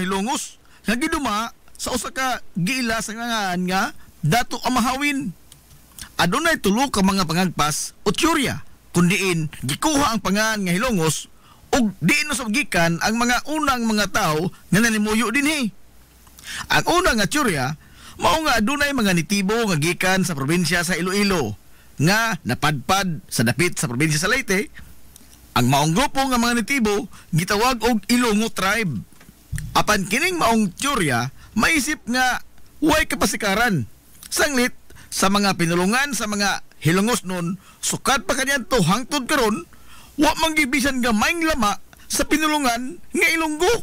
hilongos nga giduma sa usa ka giila sa ngangaan nga Dato Amahawin. Adunay tulo ka mga pangagpas o tsorya kundiin gikuha ang pangan nga hilongos ug diin usab gikan ang mga unang mga tao nga nanimuyo dinhi. Ang una nga tsorya mao nga adunay mga nitibo nga gikan sa probinsya sa Iloilo nga napadpad sa dapit sa probinsya sa Leyte. Ang maong grupo nga mga nitibo gitawag og Ilongo tribe. Apan kining maong tsorya maisip nga way kapasikaran sanglit sa mga pinulungan sa mga hilongos nun, sukat pa kanyan to hangtod karon wa manggibisan gamayng lama sa pinulungan nga Ilonggo.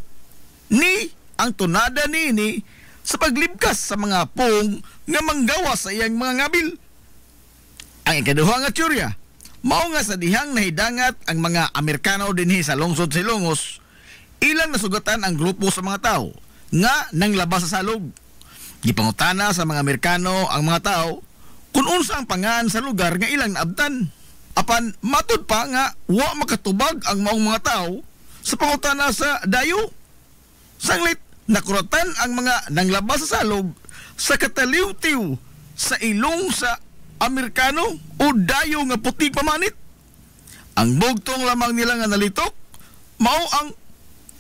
Ni ang tunada niini sa paglibkas sa mga pong nga manggawas sa iyang mga ngabil. Ang ikaduha nga tsorya mao nga sa dihang nahidangat ang mga Amerikano dinhi sa lungsod sa Ilongos, ilang nasugatan ang grupo sa mga tao nga nanglabas sa salog. Gipangutana sa mga Amerikano ang mga tao kung unsa ang pangan sa lugar nga ilang naabtan. Apan matud pa nga wa makatubag ang maong mga tao sa pangutana sa dayo. Sanglit nakuratan ang mga nanglabas sa salog sa kataliw-tiw sa ilong sa Amerikano o dayo nga puti pamanit. Ang bugtong lamang nila nga nalitok mao ang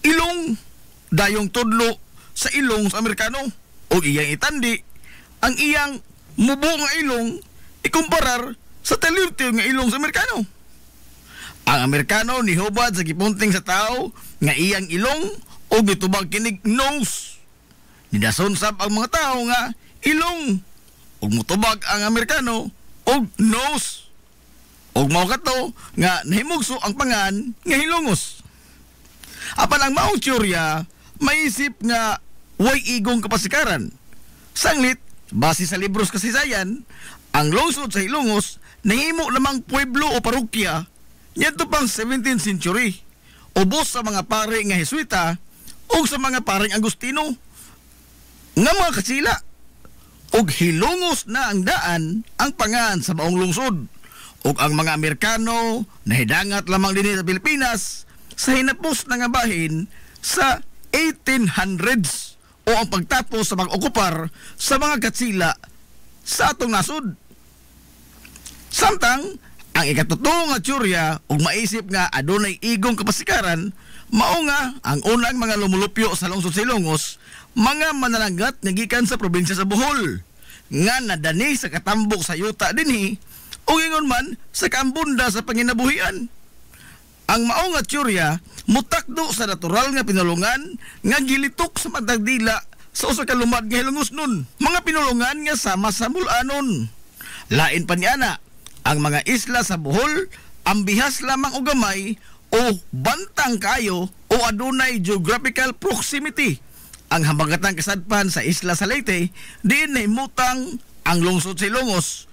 ilong dayong tudlo sa ilong sa Amerikano. O iyang itandi ang iyang mubo nga ilong ikumparar sa taliw-tiw nga ilong sa Amerikano. Ang Amerikano nihubad sa gipunting sa tao nga iyang ilong o gitubag kinig nose. Nidason sab ang mga tao nga ilong o mutubag ang Amerikano o nose. O mao kato nga nahimugso ang pangan nga hilongos. Apan ang maong tsorya maisip nga way igong kapasikaran. Sanglit, base sa libros kasaysayan, ang lungsod sa Hilongos nahimo lamang pueblo o parokya ngadto pang 17th century. Ubos sa mga pare nga Jesuita o sa mga pareng Agustino nga mga kasila. Og Hilongos na ang daan ang pangan sa maong lungsod. Og ang mga Amerikano nahidangat lamang din sa Pilipinas sa hinapos na nga bahin sa 1800s o ang pagtapos sa pag-okupar sa mga katsila sa atong nasod. Samtang ang ikatuto nga tsorya ug maisip nga adunay igong kapasikaran mao nga ang unang mga lumulupyo sa lungsod sa Ilongos mga mananagat nga gikan sa probinsya sa Bohol nga nadani sa katambok sa yuta dinhi ug ingon man sa kaambunda sa panginabuhian. Ang mao nga tsorya mutakdo sa natural nga pinulungan nga gilitok sa matagdila sa usa ka lumad nga hilongos nun. Mga pinulungan nga sama sa mulanon. Lain pa niana ang mga isla sa Bohol ang bihas lamang og gamay o bantang kayo o adunay geographical proximity. Ang habagatang kasadpan sa isla sa Leyte diin nahimutang ang lungsod sa Ilongos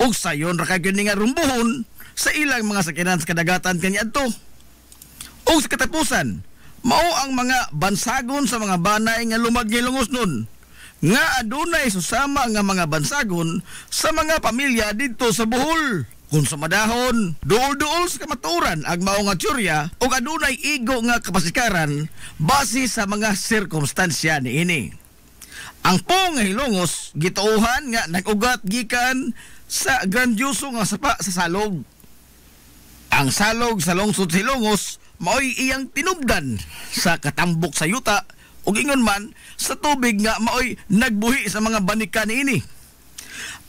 ug sayon ra kay kini nga rumbuhon sa ilang mga sakinan sa kadagatan kaniadto. O sa katapusan, mao ang mga bansagon sa mga banay nga lumad nga Ilongos nun, nga adunay susama nga mga bansagon sa mga pamilya dito sa Bohol. Kung sa madahon, duol-duol sa kamaturan ang mao nga tsorya o adunay igo nga kapasikaran base sa mga sirkumstansya niini. Ang pong nga Hilongos gituohan nga nag-ugat gikan sa grandioso nga sapa sa salog. Ang salog sa lungsod sa Hilongos mao'y iyang tinubdan sa katambok sa yuta ug ingon man sa tubig nga mao'y nagbuhi sa mga banika niini.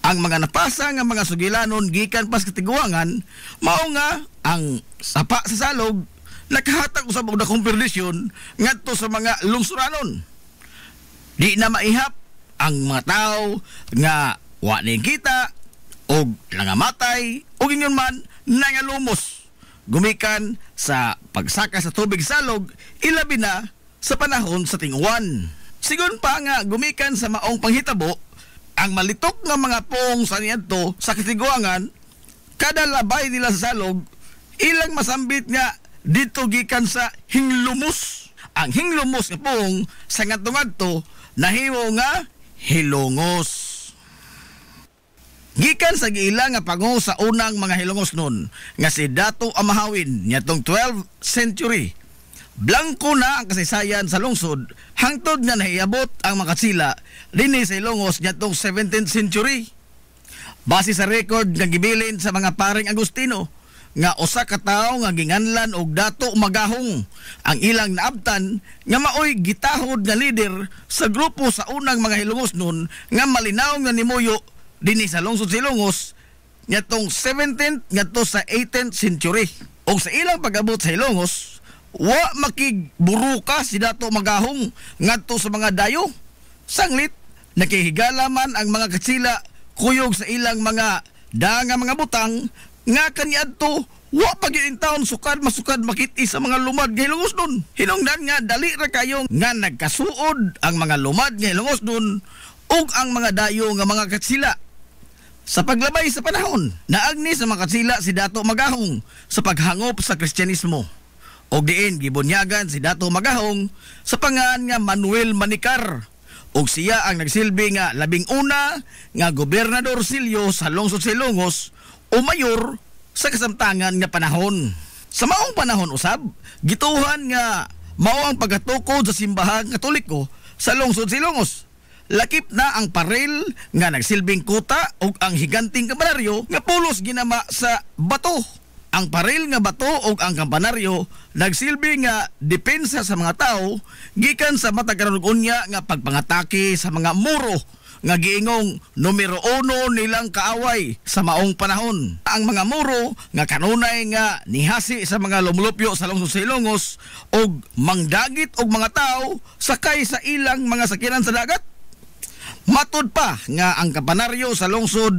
Ang mga napasa nga mga sugilanon gikan pas katiguangan mao nga ang sapa sa salog nakahatag usab og dakong perdisyon ngadto sa mga lungsuranon. Di na maihap ang mga tao nga wa ni kita og nangamatay ug ingon man nangalumos gumikan sa pagsaka sa tubig salog ilabi na sa panahon sa tinguan. Sigon pa nga gumikan sa maong panghitabo ang malitok nga mga pong sa niadto sa katiguangan kada labay nila sa salog ilang masambit nga dito gikan sa hinglumos. Ang hinglumos nga pong sa ngadto-ngadto nahimo nga Hilongos. Gikan sa giila nga pangu sa unang mga Hilongos nun nga si Dato Amahawin niadtong 12th century Blanco na ang kasaysayan sa lungsod hangtod nga nahiabot ang mga katsila dinhi sa Ilongos ngadtong 17th century. Base sa record nga gibilin sa mga paring Agustino nga usa ka tawo nga ginganlan og Dato Magahong ang ilang naabtan nga maoy gitahod nga leader sa grupo sa unang mga Hilongos nun nga malinaw nga nimuyo dinhi sa lungsod sa Ilongos ngadtong 17th ngadto sa 18th century. Og sa ilang pag-abot sa Ilongos, wa makigburuka si Dato Magahong ngadto sa mga dayo. Sanglit nakihigala man ang mga katsila kuyog sa ilang mga danga mga butang nga kaniadto wa pagyud taon sukad masukad makit-i sa mga lumad nga Ilongos nun. Hinungdan nga dali ra kayo nga nagkasuod ang mga lumad nga Ilongos nun ug ang mga dayo nga mga katsila. Sa paglabay sa panahon, naagni sa mga katsila si Dato Magahong sa paghangop sa Kristyanismo. Og diin gibunyagan si Dato Magahong sa pangan nga Manuel Manikar. Og siya ang nagsilbi nga labing una nga gobernador silyo sa lungsod sa Ilongos o mayor sa kasamtangan nga panahon. Sa maong panahon usab, gituhan nga mao ang pagatukod sa simbahang Katoliko sa lungsod sa Ilongos. Lakip na ang parel nga nagsilbing kuta ug ang higanting kampanaryo nga pulos ginama sa bato. Ang parel nga bato ug ang kampanaryo nagsilbi nga depensa sa mga tao gikan sa matag karon unya nga pagpangatake sa mga muro nga giingong numero 1 nilang kaaway sa maong panahon. Ang mga muro nga kanunay nga nihasi sa mga lumulupyo sa lungsod sa Ilongos og mangdagit og mga tao sakay sa ilang mga sakyanan sa dagat. Matod pa nga ang kampanaryo sa lungsod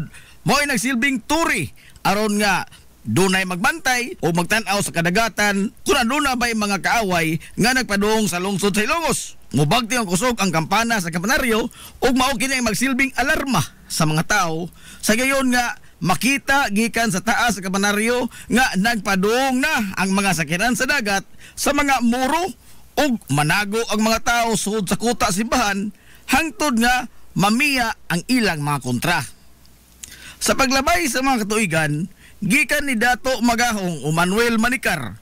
mo'y nagsilbing turi aron nga dunay magbantay o magtan-aw sa kadagatan kung aduna ba'y mga kaaway nga nagpadung sa lungsod sa Ilongos. Mubagti ang kusog ang kampana sa kampanaryo ug mao kini ang magsilbing alarma sa mga tao sa gayon nga makita gikan sa taas sa kampanaryo nga nagpadung na ang mga sakyanan sa dagat sa mga muro ug manago ang mga tao sud sa kuta simbahan hangtod nga mamiya ang ilang mga kontra. Sa paglabay sa mga katuigan, gikan ni Dato Magahong o Manuel Manikar,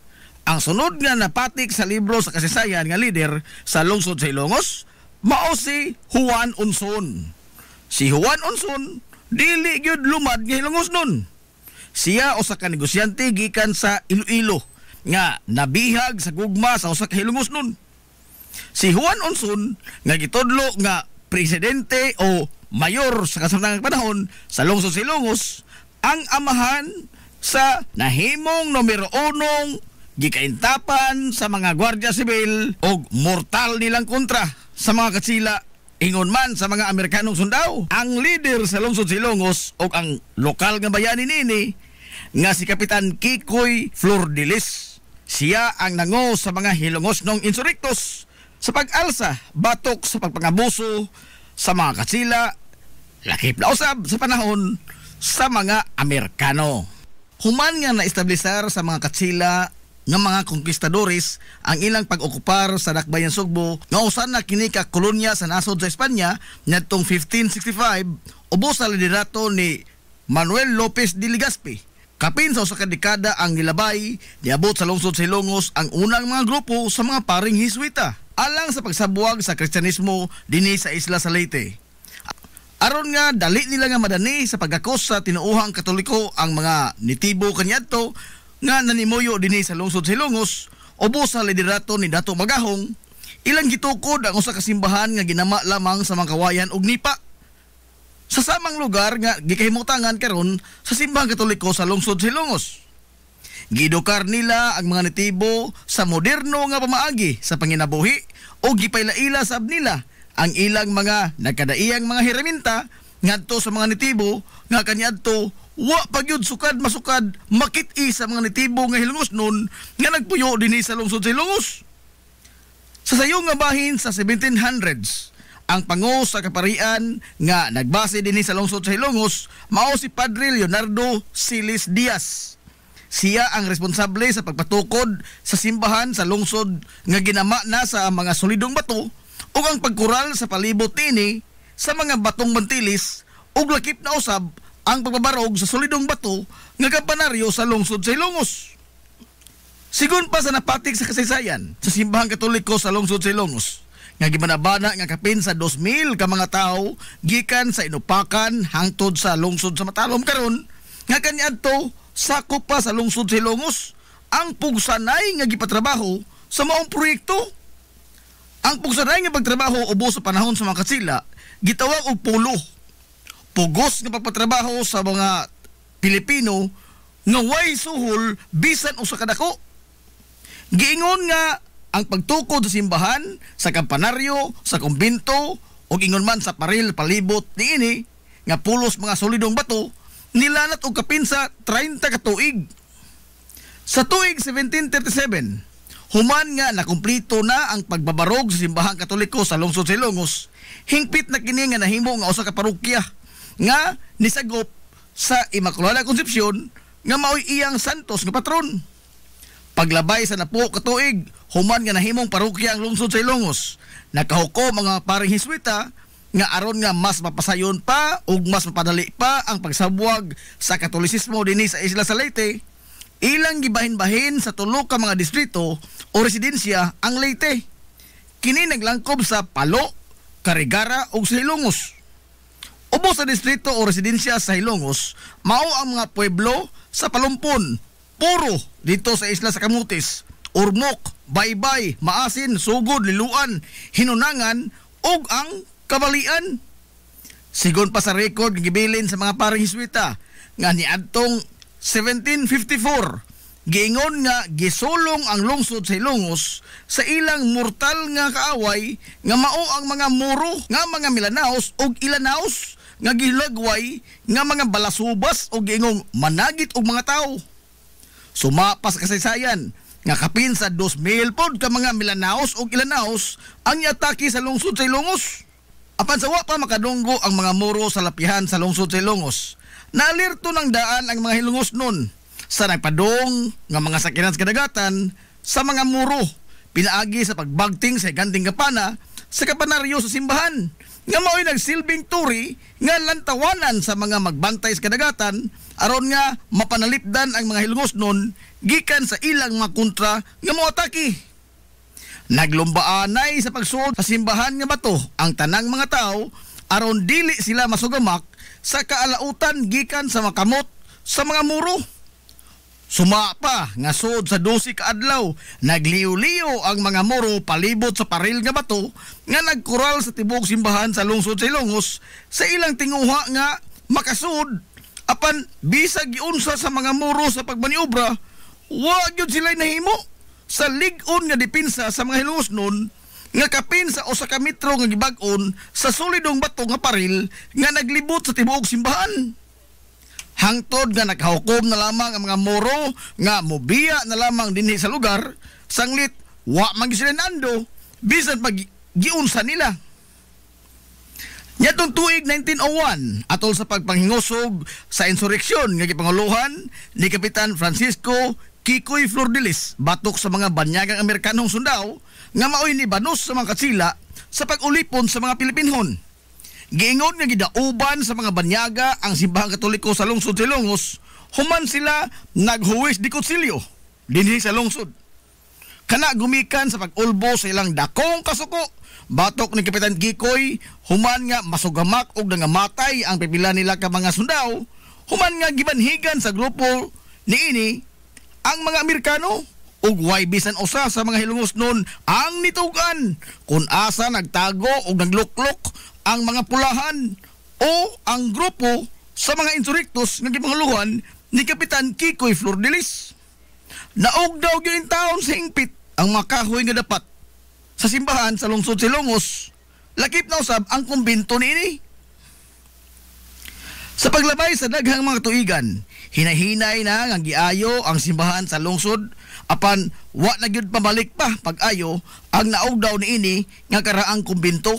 ang sunod nga napatik sa libro sa kasaysayan nga lider sa lungsod sa Ilongos, mao si Juan Unson. Si Juan Unson, dili gyud lumad nga Ilongos nun. Siya usa ka negosyante gikan sa Iloilo nga nabihag sa gugma sa usa ka Ilongos nun. Si Juan Unson nga gitudlo nga presidente o mayor sa kasamtangang panahon sa lungsod sa Ilongos, ang amahan sa nahimong numero 1 gikaintapan sa mga gwardiya sibil o mortal nilang kontra sa mga katsila ingon man sa mga Amerikanong sundao. Ang leader sa lungsod sa Ilongos o ang lokal nga bayani nini nga si Kapitan Kikoy Flordelis. Siya ang nango sa mga Hilongos nong insurrectos sa pag-alsa batok sa pagpangabuso sa mga katsila, lakip na usab sa panahon sa mga Amerikano. Human nga na-establisar sa mga katsila nga mga konkistadores ang ilang pag-okupar sa Dakbayan Sugbo nga usan na kini ka kolonya sa nasod sa Espanya ngadtong 1565 ubos sa liderato ni Manuel Lopez de Legazpi. Kapin sa usa ka dekada ang nilabay, niabot sa lungsod sa Ilongos ang unang mga grupo sa mga paring Hiswita alang sa pagsabuwag sa Kristyanismo dinhi sa Isla sa Leyte. Aron nga dali nila nga madani sa pagakos sa tinuuhang Katoliko ang mga nitibo kaniadto nga nanimuyo dinhi sa lungsod sa Ilongos ubos sa liderato ni Dato Magahong, ilang gitukod ang usa ka simbahan nga ginama lamang sa mga kawayan ug nipa. Sa samang lugar nga gikahimutangan karon sa simbahang Katoliko sa lungsod sa Ilongos. Gidukar nila ang mga natibo sa moderno nga pamaagi sa panginabuhi o gipaylaila sab nila ang ilang mga nagkadaiyang mga hiraminta ngadto sa mga natibo nga kaniadto wa pagyud sukad masukad makit-i sa mga natibo nga Hilongos nun nga nagpuyo dinhi sa lungsod sa Ilongos. Sa sayong nga bahin sa 1700s, ang pango sa kaparian nga nagbase dinhi sa lungsod sa Ilongos mao si Padre Leonardo Silis Diaz. Siya ang responsable sa pagpatukod sa simbahan sa lungsod nga ginama na sa mga solidong bato ug ang pagkural sa palibot ini sa mga batong mantilis ug lakip na usab ang pagbabarog sa solidong bato nga kampanaryo sa lungsod sa Ilongos. Sigon pa sa napatik sa kasaysayan sa simbahang Katoliko sa lungsod sa Ilongos nga gibanabana nga kapin sa 2,000 ka mga tao gikan sa Inupakan hangtod sa lungsod sa Matalom karon nga kaniadto sakop pa sa lungsod sa Ilongos ang pugsanay nga gipatrabaho sa maong proyekto. Ang pugsanay nga pagtrabaho ubos sa panahon sa mga katsila gitawag og pulo. Pugos nga pagpatrabaho sa mga Pilipino nga way suhol bisan usa ka dako. Giingon nga ang pagtukod sa simbahan, sa kampanaryo, sa kumbento o ingon man sa paril palibot niini nga pulos mga solidong bato nilanat og kapin sa 30 ka tuig. Sa tuig 1737, human nga nakumplito na ang pagbabarog sa simbahang Katoliko sa lungsod sa Ilongos, hingpit na kini nga nahimo nga usa ka parokya nga nisagop sa Immaculada Concepcion nga maoy iyang santos nga patron. Paglabay sa napo ka tuig, human nga nahimong parokya ang lungsod sa Ilongos. Nakahukom mga paring Hiswita nga aron nga mas mapasayon pa ug mas mapadali pa ang pagsabwag sa Katolisismo dinhi sa Isla sa Leyte. Ilang gibahin-bahin sa tulo ka mga distrito o residensya ang Leyte. Kini naglangkob sa Palo, Carigara ug sa Ilongos. Ubos sa distrito o residensya sa Ilongos, mao ang mga pueblo sa Palumpon, Puro dito sa Isla sa Camotes, Ormoc, Baybay, Maasin, Sugod, Liluan, Hinunangan ug ang Kabalian. Sigon pa sa record gibilin sa mga paring Hiswita nga niadtong 1754 giingon nga gisulong ang lungsod sa Ilongos sa ilang mortal nga kaaway nga mao ang mga Moro nga mga Milanaos ug Ilanaos nga gilagway nga mga balasubas o giingong managit og mga tao. Sumapas kasaysayan nga kapin sa 2,000 pod ka mga Milanaos o Ilanaos ang iatake sa lungsod sa Ilongos. Apan sa wa pa makadunggo ang mga Moro sa lapihan sa lungsod sa Ilongos, naalirto ng daan ang mga Hilongos nun sa nagpadong nga mga sakinan sa kadagatan sa mga Moro, pinaagi sa pagbagting sa higanting kapana sa kapanaryo sa simbahan nga mao'y nagsilbing turi nga lantawanan sa mga magbantay sa kadagatan aron nga mapanalipdan ang mga Hilongos nun gikan sa ilang mga kontra nga moatake. Naglumbaanay sa pagsuod sa simbahan nga bato ang tanang mga tao aron dili sila masugamak sa kaalautan gikan sa makamot sa mga Moro. Sumapa nga sud sa 12 ka adlaw, nagliw-liw ang mga Moro palibot sa paril nga bato nga nagkural sa tibok simbahan sa lungsod sa Ilongos sa ilang tinguha nga makasud. Apan bisag giunsa sa mga Moro sa pagmaniobra, wa gyud sila nahimo sa lig-on nga depensa sa mga Hilongos nun nga kapin sa usa ka metro nga gibag-on sa solidong bato nga paril nga naglibot sa tibuok simbahan. Hangtod nga nakahukom na lamang ang mga Moro nga mobiya na lamang dinhi sa lugar, sanglit wa man sila nando bisan pag giunsa nila. Nyatong tuig 1901 atol sa pagpanghingusog sa insureksyon nga gipanguluhan ni Kapitan Francisco Kikoy Flordelis batok sa mga banyagang Amerikanong sundao nga maoy ni banos sa mga katsila sa pag-ulipon sa mga Pilipinhon. Giingon nga gidauban sa mga banyaga ang simbahang Katoliko sa lungsod sa Ilongos, human sila naghuwis di kutsilyo dinhi sa lungsod. Kana gumikan sa pag-ulbo sa ilang dakong kasuko, batok ni Kapitan Kikoy, human nga masugamak og nangamatay ang pipila nila ka mga sundao, human nga gibanhigan sa grupo niini ang mga Amerikano ug way bisan usa sa mga Hilongos nun ang nitugan kung asa nagtago ug nagluklok ang mga pulahan o ang grupo sa mga insurrectos nga gipanguluhan ni Kapitan Kikoy Flordelis. Naog daw gyud taon sa hingpit ang mga kahoy nga dapat sa simbahan sa lungsod sa Ilongos, lakip na usab ang kumbento niini. Sa paglabay sa daghang mga tuigan, hinahinay na nga giayo ang simbahan sa lungsod, apan wa na gyud pabalik pa pag-ayo ang naog daw niini nga karaang kumbento.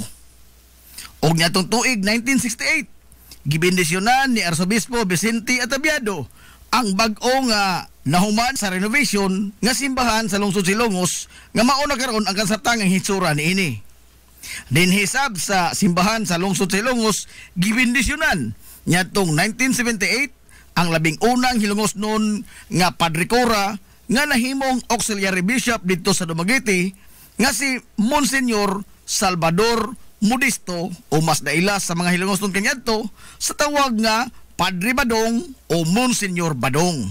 Og niadtong tuig 1968, gibendisyonan ni Arsobispo Vicente Atabiado ang bag-o nga nahuman sa renovation nga simbahan sa lungsod sa Ilongos nga mao na karon ang kasabtangang hitsura niini. Dinhisab sa simbahan sa lungsod sa Ilongos gibendisyonan niadtong 1978 ang labing unang Hilongos nun nga Padre Cora nga nahimong auxiliary bishop dito sa Dumaguete nga si Monsignor Salvador Modesto o mas daila sa mga Hilongos nun kanyadto sa tawag nga Padre Badong o Monsignor Badong.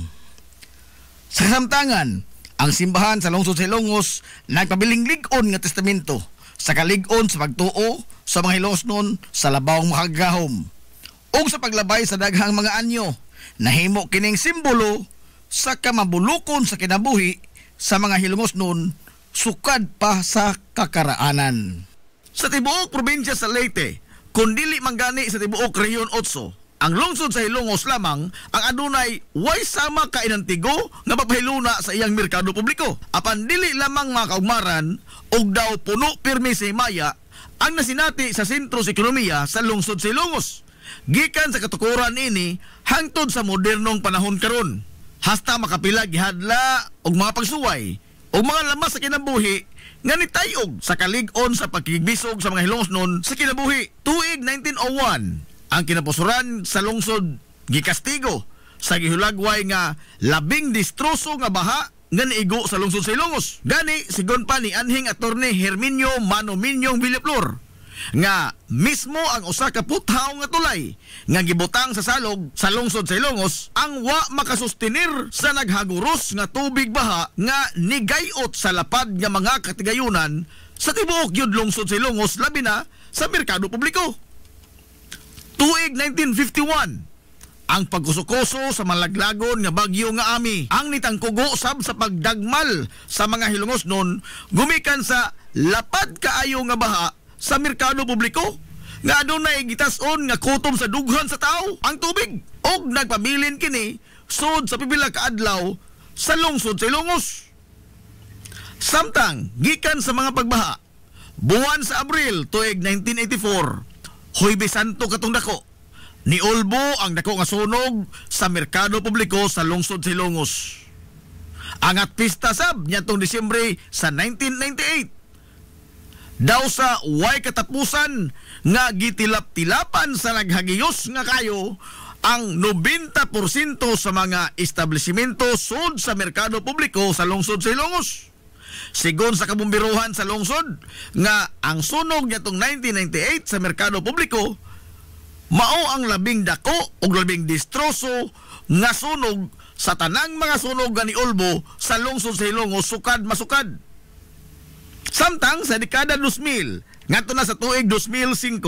Sa kasamtangan, ang simbahan sa lungsod sa Hilongos nagpabiling lig-on nga testamento sa kalig-on sa pagtuo sa mga Hilongos nun sa labawang makagahom o sa paglabay sa daghang mga anyo. Nahimo kining simbolo sa kamabulukon sa kinabuhi sa mga Hilongos nun sukad pa sa kakaraanan. Sa tibuok probinsya sa Leyte, kung dili manggani sa tibuok Rehiyon 8, ang lungsod sa Hilongos lamang ang adunay way sama ka inantigo nga pagpahiluna sa iyang merkado publiko. Apan dili lamang mga kaugmaran og daw puno pirmi sa himaya ang nasinati sa sentro sa ekonomiya sa lungsod sa Hilongos. Gikan sa katukuran ini hangtod sa modernong panahon karon. Hasta makapila gihadla og mga pagsuway og mga lamas sa kinabuhi nga nitayog sa kalig-on sa pagkigbisog sa mga Hilongos nun sa kinabuhi. Tuig 1901 ang kinapusuran sa lungsod gikastigo sa gihulagway nga labing distroso nga baha nga niigo sa lungsod sa Hilongos. Gani sigon pa ni anhing attorney Herminio Manominyong Villaflor nga mismo ang usa ka puthaw nga tulay nga gibutang sa salog sa lungsod sa Hilongos ang wa makasustenir sa naghaguros nga tubig baha nga nigayot sa lapad nga mga katigayunan sa tibuok gyud lungsod sa Hilongos labi na sa merkado publiko. Tuig 1951, ang pagkusukoso sa malaglagon nga bagyo nga Ami ang nitangkugo sab sa pagdagmal sa mga Hilongos nun gumikan sa lapad kaayo nga baha sa merkado publiko nga adunay gitas-on nga kutom sa dughan sa tao ang tubig og nagpabilin kini sud sa pipila ka adlaw sa lungsod sa Hilongos. Samtang gikan sa mga pagbaha buwan sa Abril tuig 1984, Huwebes Santo katong dako, niulbo ang dako nga sunog sa merkado publiko sa lungsod sa Hilongos. Angat pista sab niadtong Disyembre sa 1998. Daw sa way katapusan nga gitilap-tilapan sa naghagiyos nga kayo ang 90% sa mga establishmento sud sa merkado publiko sa lungsod sa Hilongos. Sigon sa kabumbiruhan sa lungsod nga ang sunog nitong 1998 sa merkado publiko mao ang labing dako ug labing distroso nga sunog sa tanang mga sunog nga niulbo sa lungsod sa Hilongos sukad masukad. Samtang sa dekada 2000 ngadto na sa tuig 2005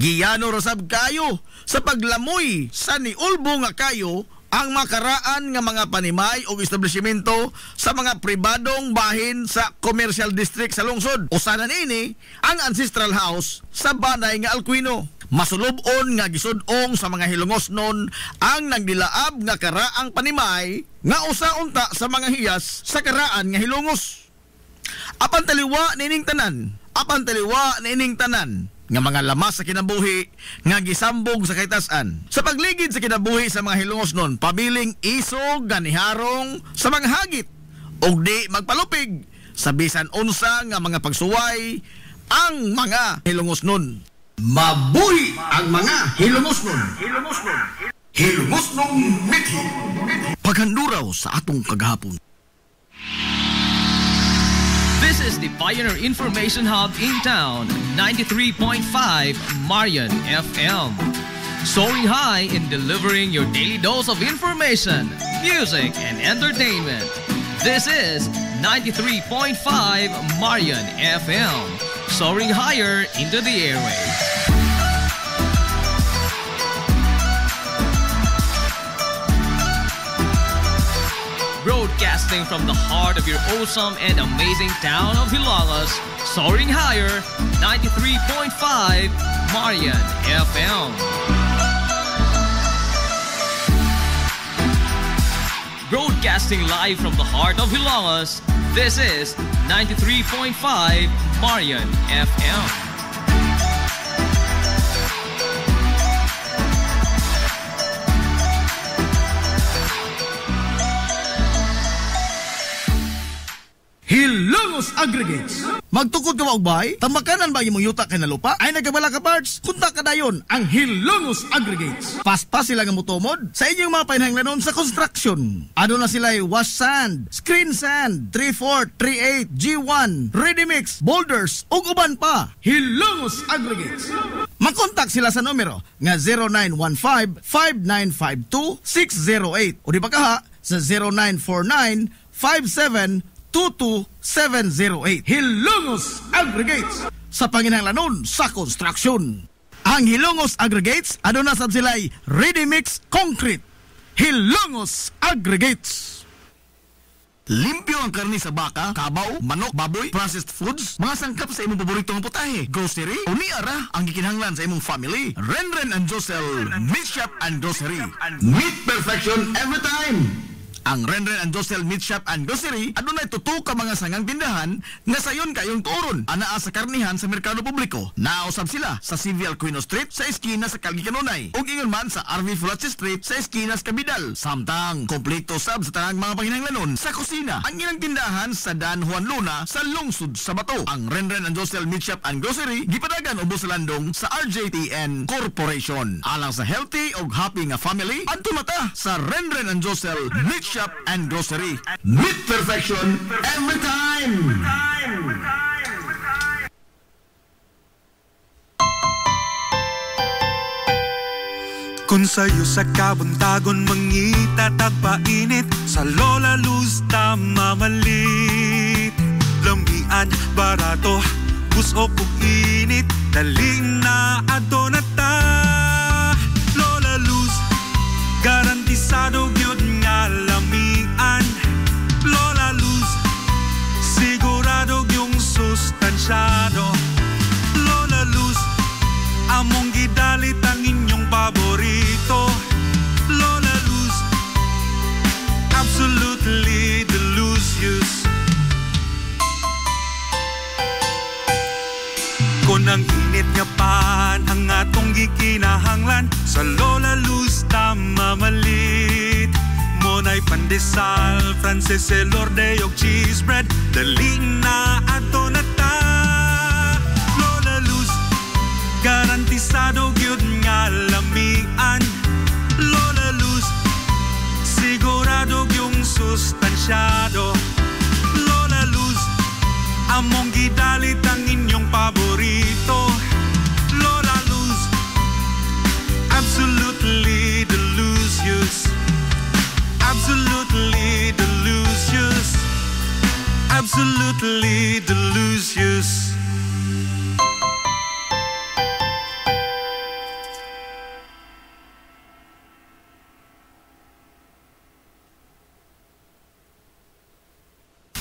giyano ra sab kayo sa paglamoy sa niulbo nga kayo ang makaraan nga mga panimay o establishmento sa mga pribadong bahin sa commercial district sa lungsod. Usanan ini ang ancestral house sa Banay nga Alcuino. Masulubon nga gisudong sa mga Hilongos nun ang nagdilaab nga karaang panimay nga usa-unta sa mga hiyas sa karaan nga Hilongos. Apan taliwa nining tanan nga mga lamas sa kinabuhi nga gisambog sa kaytas-an. Sa pagligid sa kinabuhi sa mga Hilongos nun, pabiling isog ganiharong sa mga hagit og di magpalupig sa bisan unsa nga mga pagsuway ang mga Hilongos nun. Mabuhi ang mga Hilongos nun. Hilongos nun mithi. Paghanduraw sa atong kagahapon. This is the Pioneer Information Hub in town, 93.5 Marian FM. Soaring high in delivering your daily dose of information, music, and entertainment. This is 93.5 Marian FM. Soaring higher into the airwaves. Broadcasting from the heart of your awesome and amazing town of Hilagas, soaring higher, 93.5 Marian FM. Broadcasting live from the heart of Hilagas, this is 93.5 Marian FM. Hilongos Aggregates Magtukod ka ba og bahay? Tamakanan ba imong yuta kay nalupa? Ay nagkabala ka parts? Kunta ka dayon ang Hilongos Aggregates. Paspas sila nga motomod sa inyong mga panahanglanon sa construction. Ano na sila wash sand, screen sand, 3/4, 3/8, G1, ready mix, boulders ug uban pa. Hilongos Aggregates. Makontak sila sa numero nga 0915-5952-608 o di ba kaha sa 0949-5722-708. Hilongos Aggregates sa panginahanglanon sa construction. Ang Hilongos Aggregates aduna sab sila'y ready mix concrete. Hilongos Aggregates. Limpyo ang karni sa baka, kabaw, manok, baboy, processed foods, mga sangkap sa imong paboritong putahe, grocery, o niara ang gikinahanglan sa imong family. Renren and Josel Meat Shop and Grocery. Meat perfection every time. Ang Renren and Josel Meat Shop and Grocery adunay tutok ka mga sangang tindahan nga sayon kayong turon anaa sa karnihan sa merkado publiko. Nausab sila sa Civil Aquino Street sa eskina sa Calgary Kanunay ug ingon man sa RV Fulache Street sa eskina sa Cabidal. Samtang kompleto sab sa tanang mga panginahanglanon sa kusina ang ilang tindahan sa Dan Juan Luna sa lungsod sa Bato. Ang Renren and Josel Meat Shop and Grocery gipadagan ubos sa landong sa RJTN Corporation. Alang sa healthy ug happy nga family adto mata sa Renren and Josel Meat Shop and Grocery. Meat perfection every time. Kung sa'yo sa kabuntagon mangita tagpainit sa Lola Luz mamalit. Lambian, barato, gusto kong init, dali na ato na ta. Lola Luz, garantisado yun nga lamian. Lola Luz, sigurado yung sustansyado. Lola Luz, among gidalit ang inyong paborito. Lola Luz, absolutely delicious. Kung ang init nga pan ang atong gikinahanglan sa Lola Luz mamalit. Monay pandesal, Frances elorde og cheese bread, dali na ato na ta. Lola Luz, garantisado gyud nga lamian. Lola Luz, sigurado yung sustansyado. Lola Luz, among gidalit ang inyong paborito. Lola Luz, absolutely delicious. Absolutely delicious. Absolutely delicious.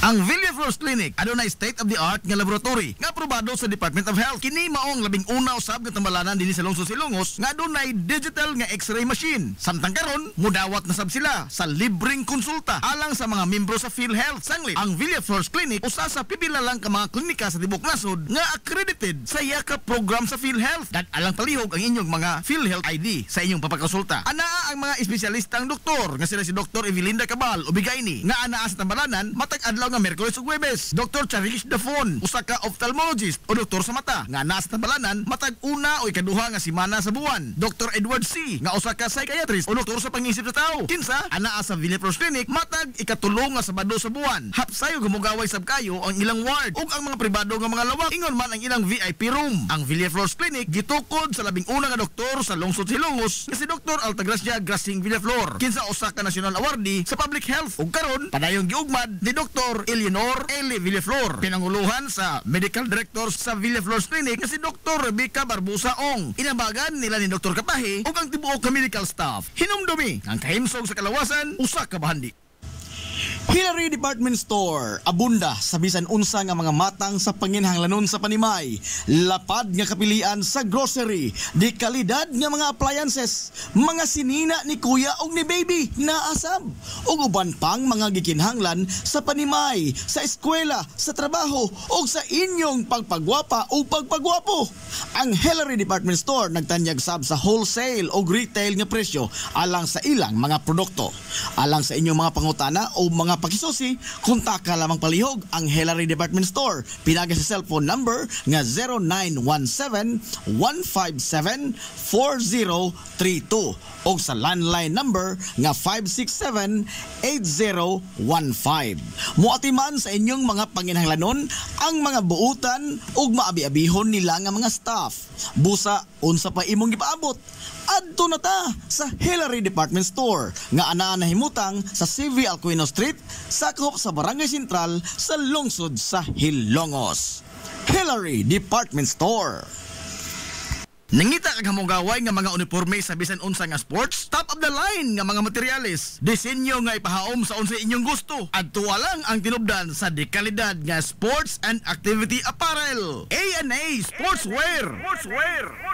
Ang Villaflores Clinic adunay state-of-the-art nga laboratory nga aprobado sa Department of Health. Kini maong labing una usab nga tambalanan dinhi sa lungsod Silongos nga adunay digital nga X-ray machine. Samtang karon mudawat na sab sila sa libreng konsulta alang sa mga membro sa PhilHealth sanglit. Ang Villaflores Clinic usa sa pipila lang ka mga klinika sa tibok nasod nga accredited sa yakap program sa PhilHealth. Dan alang palihog ang inyong mga PhilHealth ID sa inyong papakonsulta. Anaa ang mga espesyalistang doktor nga sila si Dr. Evelinda Cabal o Bigaini nga anaa sa tambalanan matag adlaw nga Miyerkules ug Huwebes. Dr. Charish Dafon, usa ka ophthalmologist o doktor sa mata nga nasa tambalanan matag una o ikaduha nga semana sa buwan. Dr. Edward C, nga usa ka psychiatrist o doktor sa pangisip sa tao. Kinsa anaa sa Villaflores Clinic matag ikatulong nga Sabado sa buwan. Hapsayo gumugaway sab kayo ang ilang ward ug ang mga pribado nga mga lawak. Ingon man ang ilang VIP room. Ang Villaflores Clinic gitukod sa labing una nga doktor sa lungsod Silongos nga si Dr. Altagracia Grasing Villaflor. Kinsa usa ka national awardee sa public health ug karon padayong giugmad ni Dr. Eleanor Eli Villaflor, pinanguluhan sa Medical Director sa Villaflores Clinic nga si Dr. Rebecca Barbosa Ong. Inabagan nila ni Dr. Kapahi ug ang tibuok ka medical staff. Hinumdumi ang kahimsog sa kalawasan usa ka bahandi. Hillary Department Store, abunda sa bisan unsa nga mga matang sa panginhanglanon sa panimay, lapad nga kapilian sa grocery, di kalidad nga mga appliances, mga sinina ni kuya ug ni baby naasab, ug uban pang mga gikinhanglan sa panimay, sa eskwela, sa trabaho ug sa inyong pagpagwapa o pagpagwapo. Ang Hillary Department Store nagtanyag sab sa wholesale ug retail nga presyo alang sa ilang mga produkto. Alang sa inyong mga pangutana o mga pakisusi, kontak ka lamang palihog ang Hillary Department Store. Pinaga sa cellphone number nga 0917-157-4032 o sa landline number nga 567-8015. Muatiman sa inyong mga panginahanglanon ang mga buutan ug maabi-abihon nila nga mga staff. Busa, unsa pa imong gipaabot? Adto na ta sa Hillary Department Store nga anaa nahimutang sa CV Alcuino Street, sakop sa Barangay Sentral sa lungsod sa Hilongos. Hillary Department Store. Nangita kag hamugaway nga mga uniforme sa bisan unsa nga sports, top of the line nga mga materyales, disenyo nga ipahaom sa unsa inyong gusto. Adto lang ang tinubdan sa dekalidad nga sports and activity apparel. A&A Sportswear.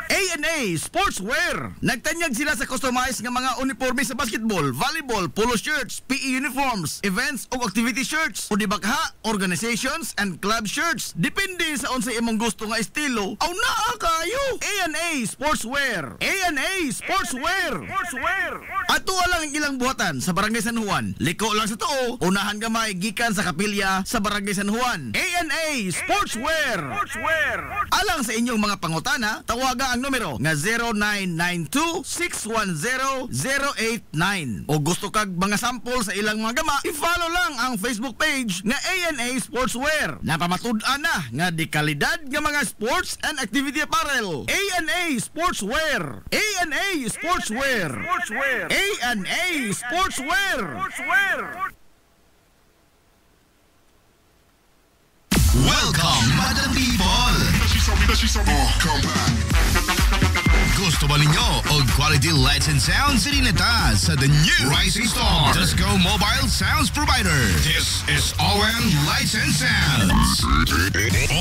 A&A Sportswear. Nagtanyag sila sa customized nga mga uniforme sa basketball, volleyball, polo shirts, PE uniforms, events ug activity shirts, o dibakha, organizations and club shirts. Depende sa unsa imong gusto nga estilo. Aw naa kayo. A&A Sportswear. A&A Sportswear. Ato lang ang ilang buhatan sa Barangay San Juan. Liko lang sa tuo, unahan gamay gikan sa kapilya sa Barangay San Juan. A&A Sportswear. Alang sa inyong mga pangutana, tawaga ang numero nga 0992-610-089. O gusto kag mga sample sa ilang mga gama, i-follow lang ang Facebook page nga A&A Sportswear. Napamatud-an na nga di kalidad nga mga sports and activity apparel. A&A Sportswear. A&A Sportswear. A&A Sportswear. Welcome, Madam People! Gusto ba ninyo og quality lights and sounds sinita sa the new Rising Star Disco Mobile Sounds Provider? This is ON Lights and Sounds.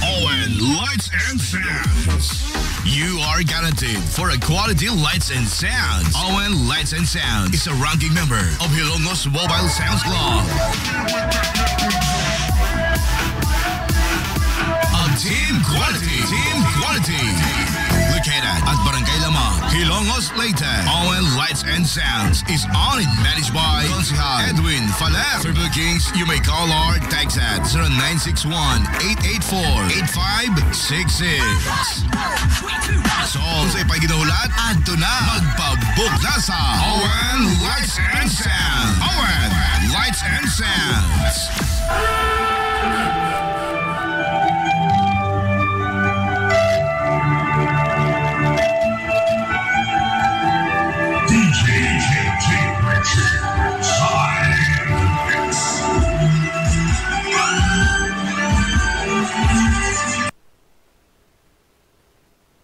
ON Lights and Sounds. You are guaranteed for a quality lights and sounds. ON Lights and Sounds is a ranking member of Hilongos Mobile Sounds Club. Team Quality. Located at Barangay Lamang, Hilongos, Leyte. ON Lights and Sounds is owned and managed by Consihal Edwin Faler. For bookings, you may call or text at 0961-884-8566. So, kung sa'y paginahulat, adto na. Magpabook na sa ON Lights and Sounds. ON Lights and Sounds.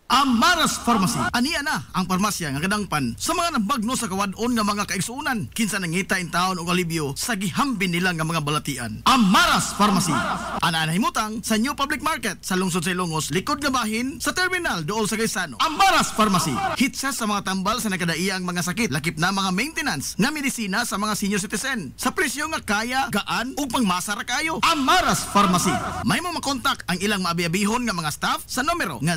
Amaras Pharmacy. Aniya na ang parmasya nga kadangpan sa mga nabagno sa kawadon nga mga kaigsuunan. Kinsa nangita in taon og alibyo sa gihambin nila nga mga balatian. Amaras Pharmacy. Ana himutang sa New Public Market sa lungsod sa Ilongos, likod nga bahin sa terminal duol sa Gaisano. Amaras Pharmacy. Hitsa sa mga tambal sa nakadaiyang mga sakit, lakip na mga maintenance nga medisina sa mga senior citizen. Sa presyo nga kaya, gaan ug pangmasara kayo. Amaras Pharmacy. May mo makontak ang ilang maabi-abihon nga mga staff sa numero nga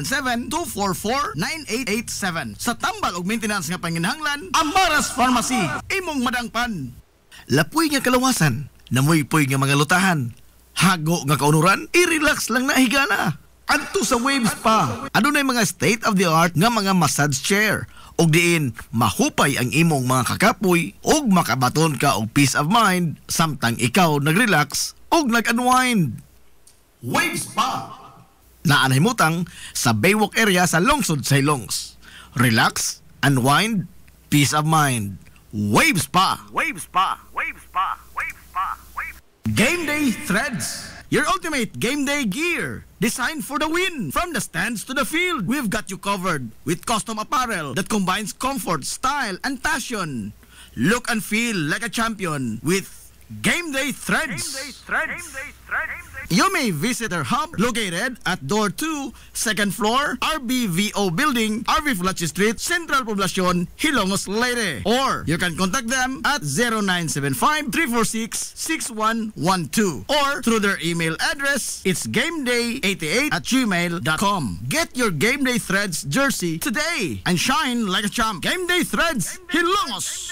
0977-244-9887. Sa tambal og maintenance nga panginahanglan, Amaras Pharmacy. Imong madangpan. Lapoy nga kalawasan, namoy-poy nga mga lutahan, hago nga kaunuran, i-relax lang na higana. Adto sa Waves Spa. Adunay mga state-of-the-art nga mga massage chair. Og diin, mahupay ang imong mga kakapoy og makabaton ka og peace of mind samtang ikaw nag-relax og nag-unwind. Waves Spa. Naanahimutang sa Baywalk area sa lungsod sa Hilongos. Relax, unwind, peace of mind. Waves Spa. Game Day Threads. Your ultimate game day gear. Designed for the win. From the stands to the field, we've got you covered with custom apparel that combines comfort, style, and passion. Look and feel like a champion with Game Day Threads. You may visit our hub located at Door 2, 2nd floor, RBVO Building, RV Fulachi Street, Central Poblacion, Hilongos, Leyte. Or you can contact them at 0975-346-6112 or through their email address, it's gameday88@gmail.com. Get your Game Day Threads jersey today and shine like a champ. Game Day Threads, Hilongos.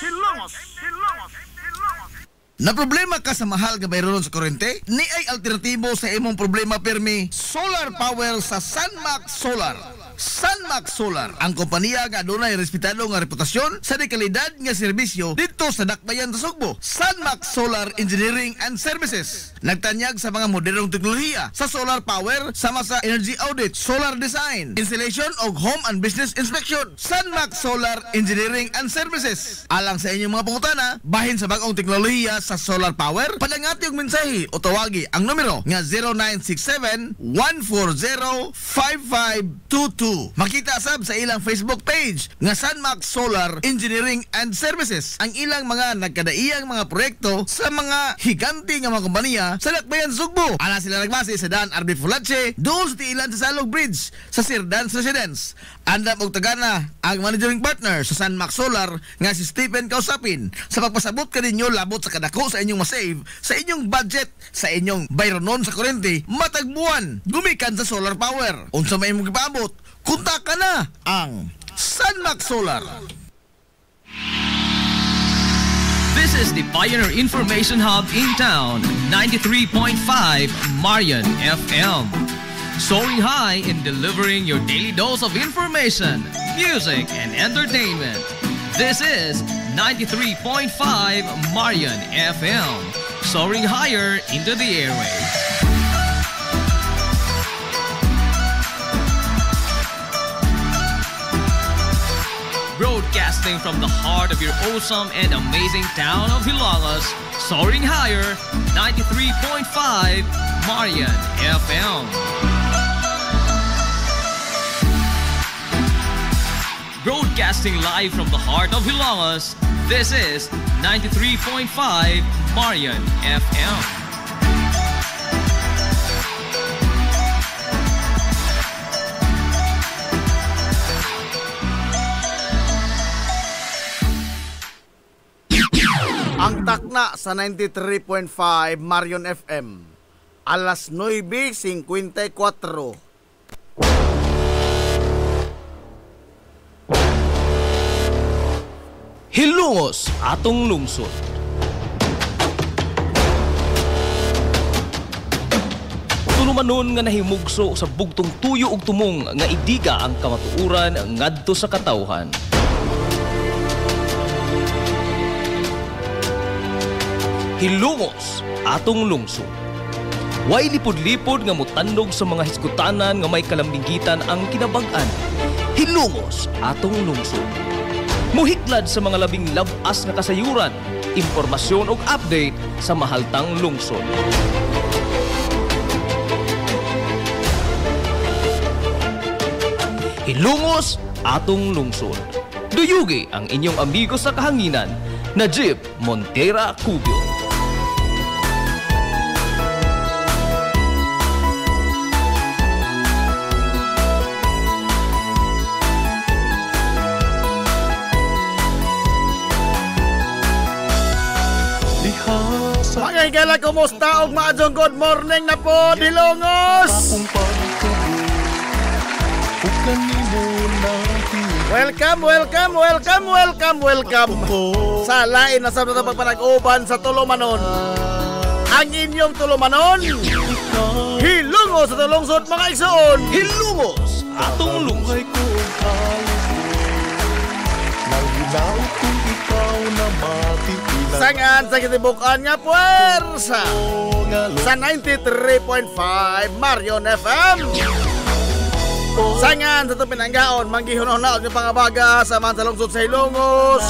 Na problema ka sa mahal nga bayron sa kuryente? Ni ay alternatibo sa imong problema permi, solar power sa Sunmax Solar. Sunmax Solar, ang kompanya nga adunay respetado nga reputasyon sa dekalidad nga serbisyo dito sa Dakbayan sa Sugbo. Sunmax Solar Engineering and Services nagtanyag sa mga modernong teknolohiya sa solar power sama sa energy audit, solar design, installation og home and business inspection. Sunmax Solar Engineering and Services. Alang sa inyong mga pangutana, bahin sa bagong teknolohiya sa solar power, padangati og mensahe o tawagi ang numero nga 0967-140-5522. Makita sab sa ilang Facebook page nga Sunmax Solar Engineering and Services ang ilang mga nagkadaiyang mga proyekto sa mga higanti nga mga kompanya sa Dakbayan Sugbo. Ana sila nagbase sa Dan RB Fulache, doon sa tiilan sa Salog Bridge sa Sirdans Residence. Andam og tagana ang managing partner sa Sunmax Solar nga si Stephen Kausapin sa pagpasabot kaninyo labot sa kadako sa inyong masave sa inyong budget sa inyong bayronon sa kuryente matag buwan gumikan sa solar power. Unsa may imong gipaabot? Kunta ka na ang Sunmax Solar. This is the Pioneer Information Hub in town, 93.5 Marion FM. Soaring high in delivering your daily dose of information, music, and entertainment. This is 93.5 Marion FM. Soaring higher into the airwaves. Broadcasting from the heart of your awesome and amazing town of Hilangas, soaring higher, 93.5 Marion FM. Broadcasting live from the heart of Hilangas, this is 93.5 Marion FM. Ang takna sa 93.5 Marion FM, alas 9:54. Hilongos atong lungsod. Tulumanon nga nahimugso sa bugtong tuyo ug tumong nga idiga ang kamatuuran ngadto sa katawhan. Hilongos atong lungsod. Way lipod-lipod nga mutandog sa mga hiskutanan nga may kalambigitan ang kinabag-an. Hilongos atong lungsod. Muhiklad sa mga labing labas nga kasayuran, impormasyon ug update sa mahaltang lungsod. Hilongos atong lungsod. Duyugi ang inyong amigo sa kahanginan, Najib Montera Cubio. Mga igala, kumusta og maadjong good morning na po, Hilongos! Welcome sa lain na sa pagpanag-uban sa Tulumanon. Ang inyong Tulumanon, Hilongos sa Tulungsod, mga igsoon. Hilongos atong lungsod. Sangan sa kitibukan nga puwersa sa 93.5 Marion FM. Sangan sa itong pinanggaon, manggihunahunahon ng pangabaga sa Mansalungsod sa Hilongos,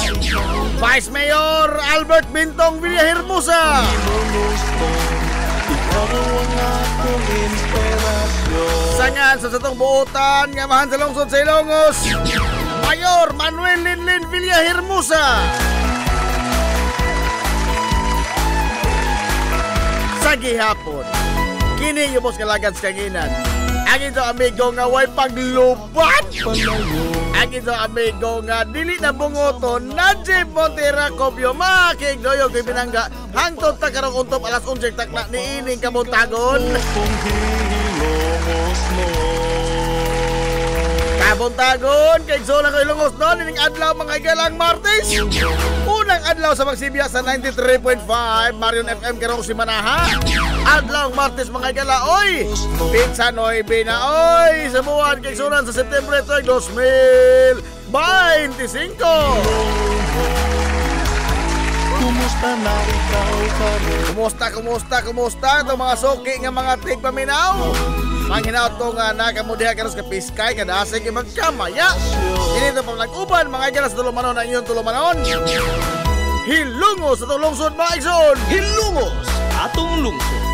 Vice Mayor Albert Bintong Villahermosa. Sangan sa itong buutan nga Mansalungsod sa Hilongos, Mayor Manuel Linlin Villahermosa. Sa gihapon, kini yung bos kalagad sa kanginan. Ang ito amigo nga way paglubat. Ang ito amigo nga dili na bungoton, Najib Montera Cubio, makikdoyo kay pinangga. Hangtod ta karong untop alas 11 takna ni ining kabuntagon. Buntagon, kay Zola ko ilungos doon, ining adlaw mga igalang Martes. Unang adlaw sa Magsibya sa 93.5, Marion FM karong si Manaha. Adlaw Martes mga igala, oy! Pizza Noy Bina, oy! Sa buwan kay Sunan sa September ito, 2025. Kumusta ito mga soki nga mga tigpaminaw? Manghinaot ko nga nakamudiha karos ka piskay kada asig magkamaya. Inito pa nag-uban mga igala sa tulumanon na inyong tulumanon. Hilungos sa tulungsod mga igsoon. Hilungos atong lungsod.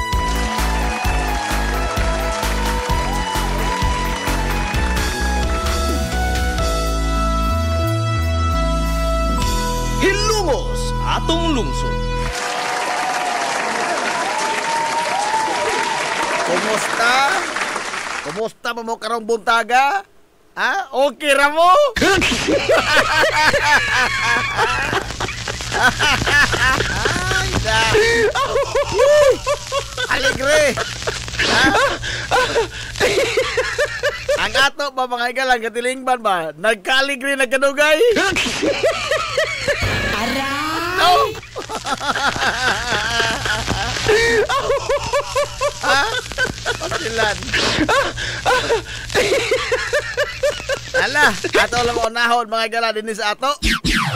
Hilungos atong lungsod. Kumusta pa mo karong buntaga? Ha? Okay ra mo? Ay, da. Alegre. Ha? Ang ato ba mga igalang katilingban ba? Nagka-alegre, nagkanugay? No? Ha? Pasilan. Ala, ato lang unahon mga igala din sa ato.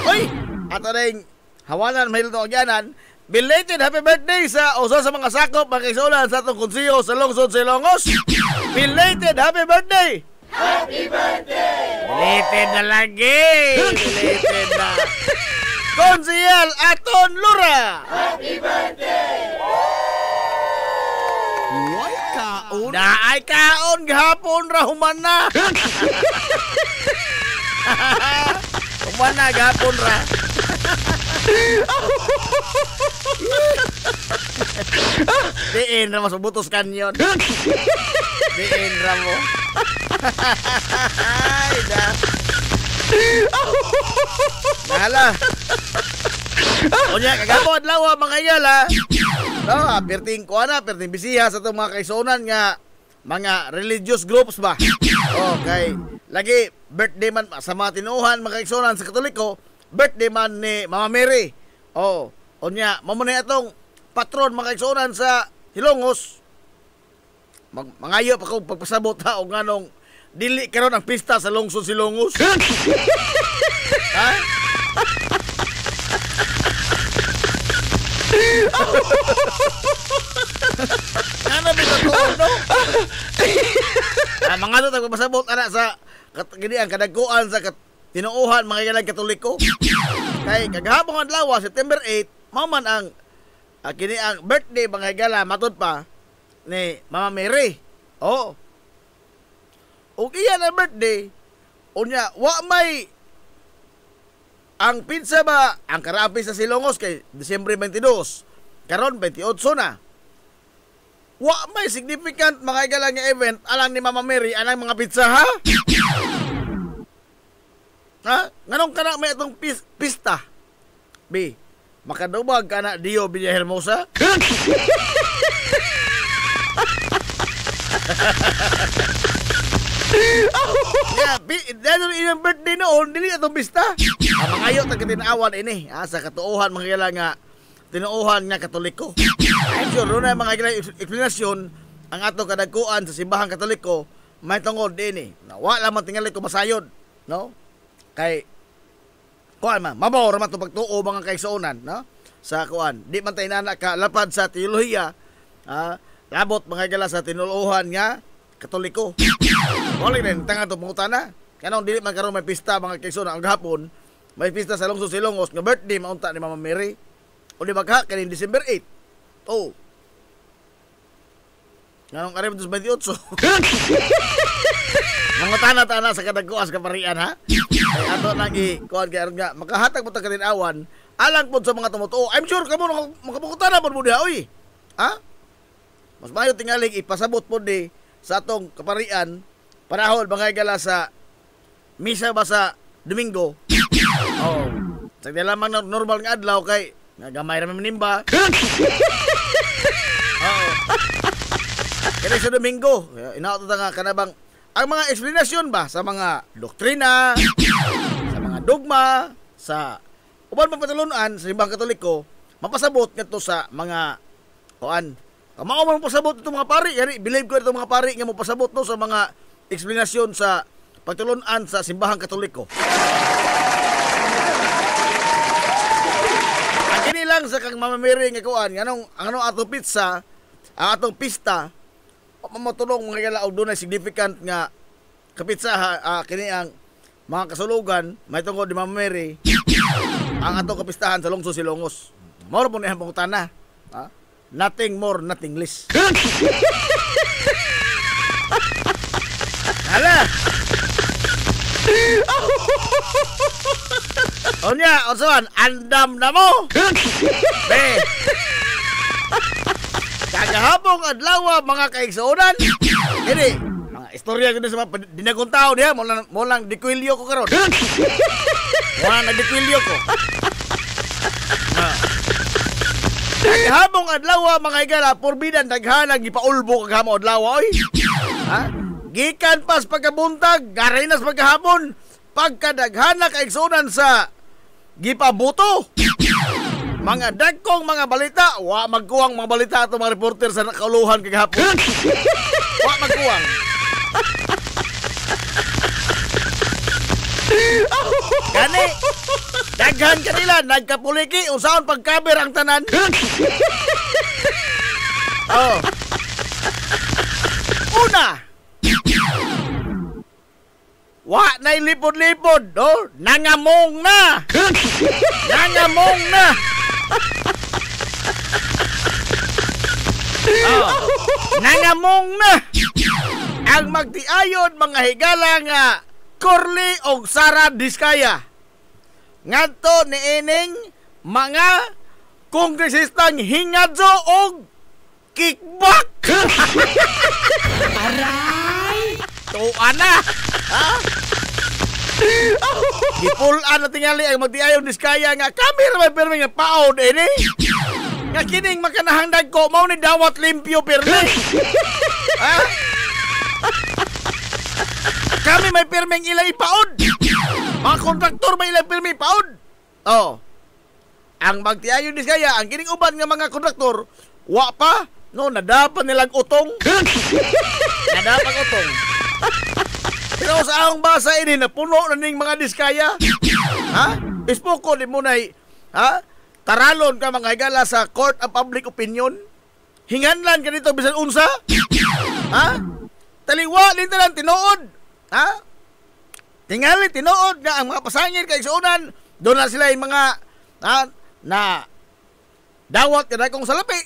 Uy, ato rin hawanan mahil ito agyanan. Belated happy birthday sa usa sa mga sakop mga kaisulan sa atong konsiyo sa lungsod sa Ilongos. Belated happy birthday! Happy birthday! Belated na lagi! Belated na! Konsihal Aton Lura! Happy birthday! Why kaon? Naay kaon gahapon ra human na. Human na gahapon ra. Diin ra mas butos kanyon. Diin ra mo. Ay da. Nala. Unya kagamo adlaw mga yala. No, perting kuana, perting bisiha sa itong mga kaisunan nga mga religious groups ba? Okay. Lagi, birthday man sa mga tinuhan, mga kaisunan sa Katoliko, birthday man ni Mama Mary. Oh, unya, mamunay atong patron mga kaisunan sa Hilongos. Mangayo pa kong pagpasabot ha, o nga nung dili karon ang pista sa lungsod Silongos. Ha? Ano ba ito no? Mga ito tagpapasabot anak sa gini ang kadagkuan sa tinuuhan mga igalang Katoliko. Kay kagahapon adlaw September 8 maman ang kini ang birthday mga igala matud pa ni Mama Mary. Oh. Ug iya na birthday unya wa may ang pizza ba, ang karapi sa Silongos kay Disyembre 22. Karon 28 na. Wa may significant mga igalang nga event alang ni Mama Mary anang mga pizza ha? Ha? Nganong kana may itong pista? B, makadubag ka na Dio Villahermosa? Yeah, dahil yung birthday noon, dili atong pista. Ang mga ayo tagtinawan ini, sa katuohan mga kailangan nga tinuohan nga Katoliko. I'm sure na mga kailangan explanasyon ang ato kadagkuan sa simbahan Katoliko may tungod din na wala man tingali ko masayod, no? Kay kuan man, mabaw ra man to pagtuo mga kaigsuonan, no? Sa kuan, di man tay nana ka lapad sa teolohiya, labot mga kailangan sa tinuohan nga Katoliko. Wala rin, tanga ito pangutana. Kanong dili man karon may pista mga kaigsuonan ang gahapon, may pista sa lungsod Silongos nga birthday maunta ni Mama Mary. O di magha kanin December 8. Oh. Nganong karim 28. Mangutana-tana sa kadagkuas kaparian ha. Ay ato lagi kuan kay nga makahatag mo ta katinawan alang pud sa mga tumutuo. I'm sure kamo makapungutana pud mo diha oy. Ha? Mas mayo tingaling ipasabot pud di sa atong kaparian panahon mga igala sa misa ba sa Domingo. Oh. Sa lamang normal nga adlaw kay nga gamay ra manimba. Oo. Kaya sa Domingo, inaot ta nga kanabang ang mga eksplanasyon ba sa mga doktrina, sa mga dogma, sa uban pang patulunan sa simbahang Katoliko, mapasabot ngadto sa mga kuan. Mao man pasabot itong mga pari, yari believe ko itong mga pari nga mo pasabot no sa mga eksplanasyon sa pagtulunan sa simbahang Katoliko. Ang kini lang sa kang mamamiri nga kuan, anong atong pizza, ang atong pista, mamutulong mga kalaog doon ay significant nga kapitsa kini ang mga kasulugan may tungkol di Mama Mary ang atong kapistahan sa Lungsod Silongos. Moro po na yung pangutana. Nothing more, nothing less. Hala! Onya, onsawan, andam na mo! Be! Kagahapong adlaw mga kaigsuonan. Ini mga istorya gid sa mga dinagong tao diha mo lang dikwilyo ko karon. Wala na dikwilyo ko. Kagahapong adlaw mga igala porbidan daghanang gipaulbo kagahapon adlaw oy. Gikan pas pagkabuntag, garinas pagkahapon, pagkadaghana kaigsuonan sa gipabuto. Mga dagkong mga balita, wa magkuwang mga balita ato mga reporter sa nakauluhan kagahapon. Wa magkuwang. Gani, daghan kanila, nagkapuliki, usaon pagkaber ang tanan. Oh. Una, wa na'y lipod-lipod, no? Nangamong na! Nangamong na! Nangamong na ang magtiayon mga higala nga Corley og Sara Diskaya ngadto niining mga kongresistang hingadso og kickback. Aray! Tuana! Ha? Gipulan na tingali ang magtiayon Diskaya nga kami ramay permi nga paod ini. Nga kining makanahangdag ko mao ni dawat limpyo permi. Ha? Kami may permeng ilay paod. Mga kontraktor may ilay permi paod. Oh. Ang magtiayon Diskaya, ang kining uban nga mga kontraktor, wa pa no nadapan nilang utong. Nadapan utong. Pero sa akong basa ini napuno na ning mga Diskaya. Ha? Ispoko di mo nay, ha? Taralon ka mga higala sa Court of Public Opinion. Hinganlan ka dito bisan unsa? Ha? Taliwa dito lang tinuod. Ha? Tingali tinuod nga ang mga pasangil kay suunan, doon na sila yung mga na dawat kada kong salapi.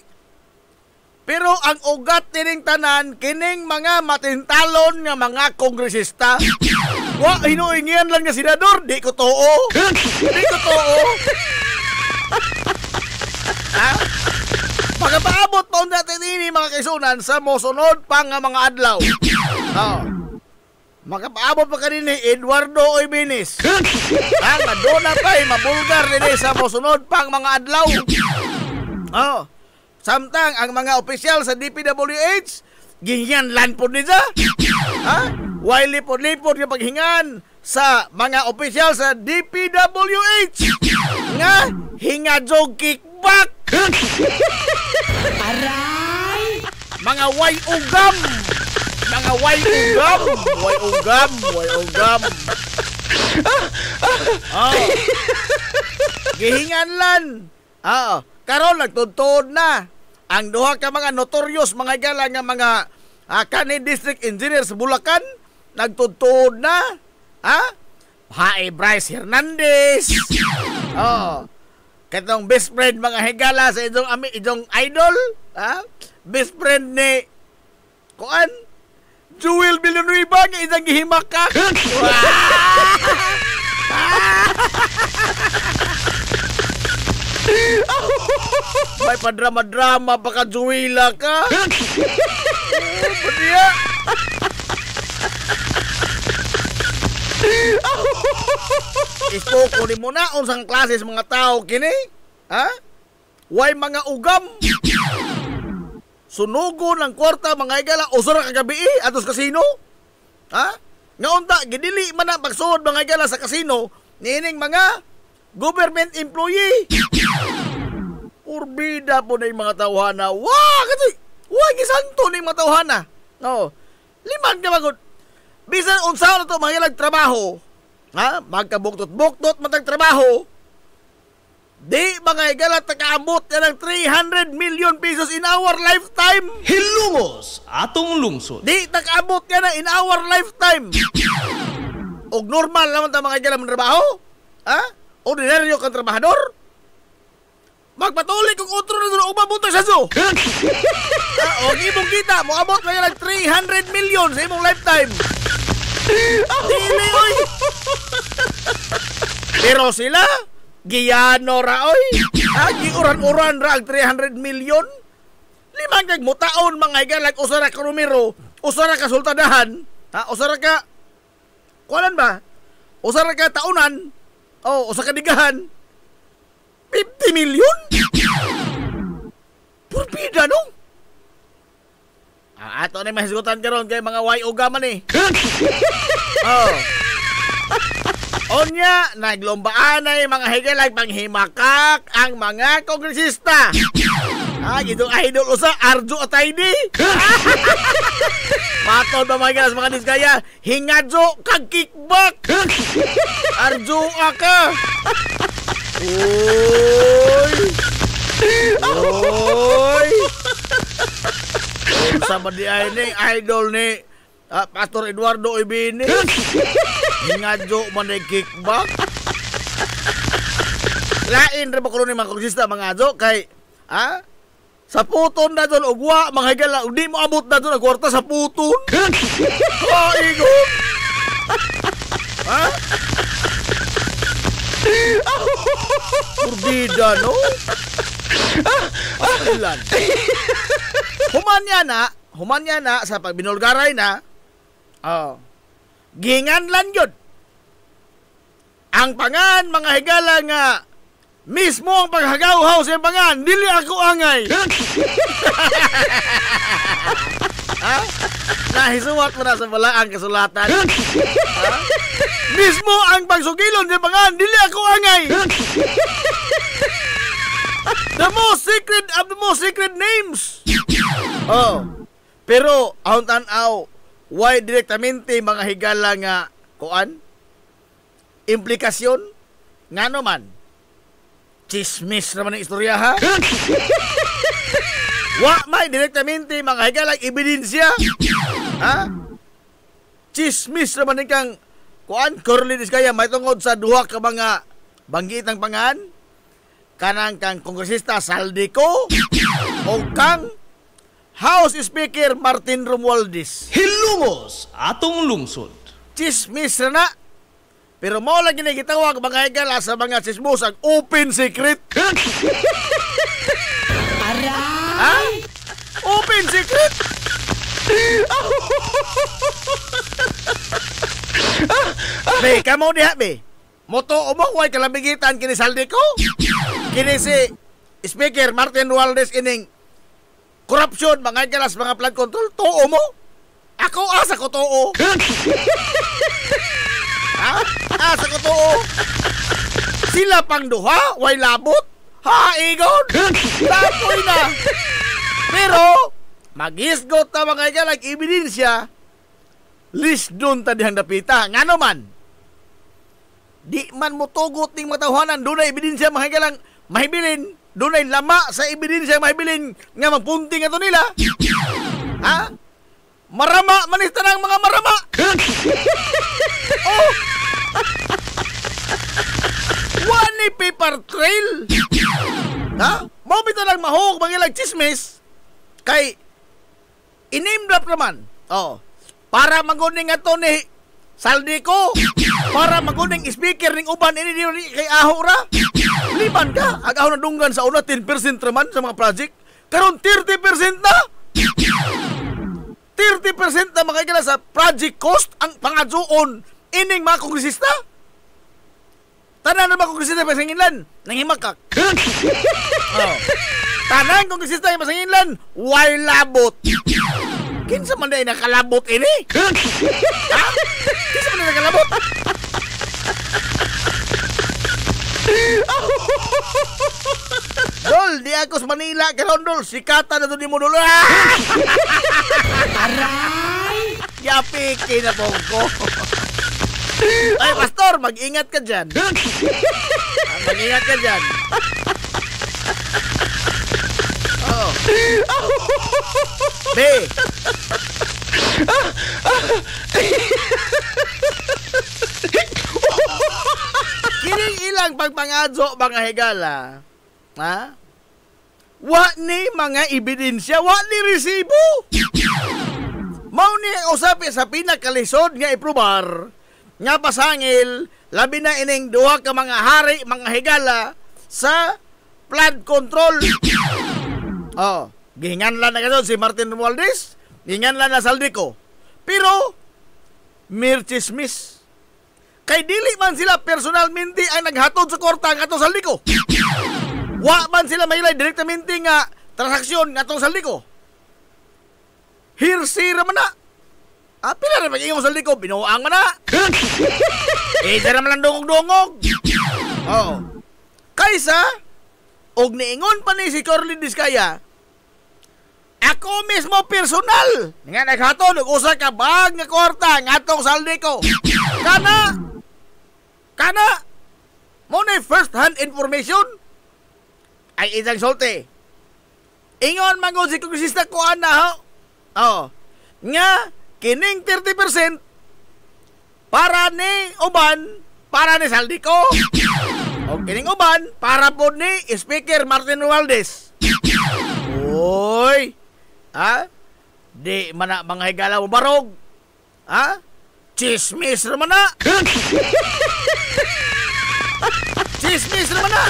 Pero ang ugat nining tanan kining mga matintalon nga mga kongresista. Wa hinuingian lang nga senador, di ko too. Di ko too. Ha? Pagkapaabot pa natin ini mga kaisunan sa mosunod pa nga mga adlaw. Oh. Makapaabot pa kanini Eduardo Oibinis. Ang maduna pa'y mabulgar nini sa mosunod pang mga adlaw. Oh. Samtang ang mga opisyal sa DPWH ginyanlan po nila. Ha? While lipod-lipod yung paghingan sa mga opisyal sa DPWH nga hingadjog kickback. Aray! Mga way ugam. Mga way ugam. Way ugam. Way ugam. Oh. Gihinganlan. Oo. Karon nagtuntod na ang duha ka mga notorious mga gala nga mga Kani District Engineer sa Bulacan nagtuntod na. Ha? Hae Bryce Hernandez. Oh. Katong best friend mga higala sa idong idol, ha? Best friend ni kuan Jewel Villanueva nga isang gihimak ka. May padrama-drama pa ka Jewela ka. Padiya. Ispoko ni mo na unsang klase sa mga tao kini? Ha? Way mga ugam. Sunugo ng kwarta mga igala usura kagabi atos kasino. Ha? Nga unta gidili man ang pagsuod mga higala sa kasino niining mga government employee. Urbida po na yung mga tawhana. Kasi gisanto na yung mga tawhana. No. Liman ka magod. Bisan unsa na to mga trabaho. Ha? Magkabuktot-buktot matag trabaho. Di mga higala takaabot na ng 300 million pesos in our lifetime. Hilungos atong lungsod. Di takaabot ka na in our lifetime. Og normal naman ta mga higala mong trabaho. Ha? Ordinaryo kang trabahador. Magpatuloy kung utro na doon umabot sa zoo. O imong kita, mo abot na lang 300 million sa imong lifetime. Dili, oy. Pero sila, giyano ra, oy. Giuran-uran ra ang 300 million. Limang kag mutaon mga higalag, usara ka numero, usara ka sultanahan, usara ka, kualan ba? Usara ka taunan, usara ka digahan. 50 million? Purbida, no? Ato na may hisugutan ka ron kay mga YO gaman eh. Onya, naglombaan na yung mga higalag panghimakak ang mga kongresista. Gitong idol usa, Arjo Ataydi. Matod ba mga diskaya, hingadyo kag kickback. Arjo ka. Oy! Sama di ay ni idol ni Pastor Eduardo Ibini. Hingadyo man ay kickback. Lain rin ba kuno ni mga kongresista mga adyo kay sa puton na doon ugwa mga higala di mo abot na doon ang kwarta sa puton. Igon. Purbida, no? Ilan? Human na sa pagbinulgaray na. Ginganlan yun. Ang pangan mga higala nga mismo ang paghagaw-haw sa pangan, dili ako angay. Nahisuwat mo na sa balaang kasulatan. Mismo ang pagsugilon sa pangan, dili ako angay. The most secret of the most secret names. Pero ang tanaw, why direktamente mga higala nga kuan? Implikasyon nga naman. Chismis naman ang istorya, ha? May direktamente mga higala ebidensya. Chismis naman kang kuan Curly Diskaya may tungod sa duha ka mga banggitang pangan kanang kang kongresista Saldico o kang House Speaker Martin Romualdez. Hilungos atong lungsod. Chismis na. Pero mo lang ginagitawag mga higala sa mga chismosang open secret. Open secret? Be, kamo diha be. Moto umaway kalabigitan kini Saldico. Kini si Speaker Martin Romualdez ining corruption mga galas mga flood control. Tuo mo? Ako asa ko tuo. Asa ko tuo. Sila pang duha, way labot. Igon. Tapoy na. Pero magisgot ta mga galas ebidensya. List doon ta dihang dapita. Nga naman, di man mo tugot ning matawanan, doon na ebidensya mahigalang mahibilin, doon ay lama sa ebidensya mahibilin nga magpunting ato nila. Marama, manista ng mga marama. One paper trail. Mabito lang mahog, mangilang chismis, kay i-name drop naman. Para maguning ato ni Saldico, para maguning speaker ning uban ini kay aho ra. Liban ka, agaw na dunggan sa una 10% raman sa mga project. Karon 30% na. 30% na makikita sa project cost ang pangadyoon ining mga kongresista. Tanan na mga kongresista pasanginlan nanghimakak. Tanan kongresista pasanginlan way labot. Kinsa man day nakalabot ini? Ha? Kinsa man day nakalabot? Dol, di ako sa Manila karon dol, sikata na to di mo dol. Aray! Yapiki na po ko. Ay, pastor, mag-ingat ka dyan. Mag-ingat ka dyan. Oh. B. Kining ilang pagpangadso mga higala. Ha? Wa ni mga ebidensya, wa ni resibo. Mao ni usapi sa pinakalisod nga iprobar nga pasangil labi na ining duha ka mga hari mga higala sa flood control. Oh, gihinganlan na karon si Martin Romualdez, gihinganlan na Saldico. Pero mirchismis. Kay dili man sila personalmente ang naghatod sa korta nga atong Saldico. Wa man sila mahilay direktamente nga transaksyon nga atong Saldico. Hearsay ra man na. Pila na pag-ingong Saldico, binuang man na. Dara man lang dungog-dungog. Oo. Kaysa, og niingon pa ni si Corlin Diskaya, ako mismo personal nga naghatod og usa ka bag nga kwarta nga atong Saldico. Kana mo na first hand information ay isang solte. Ingon mangod si kongresista ko ana ho. Oh. Nga kining 30% para ni uban, para ni Saldico. O kining uban para po ni Speaker Martin Romualdez. Oy. Ha? Di man na mga higala mo barog. Ha? Chismis naman na. Chismis naman na.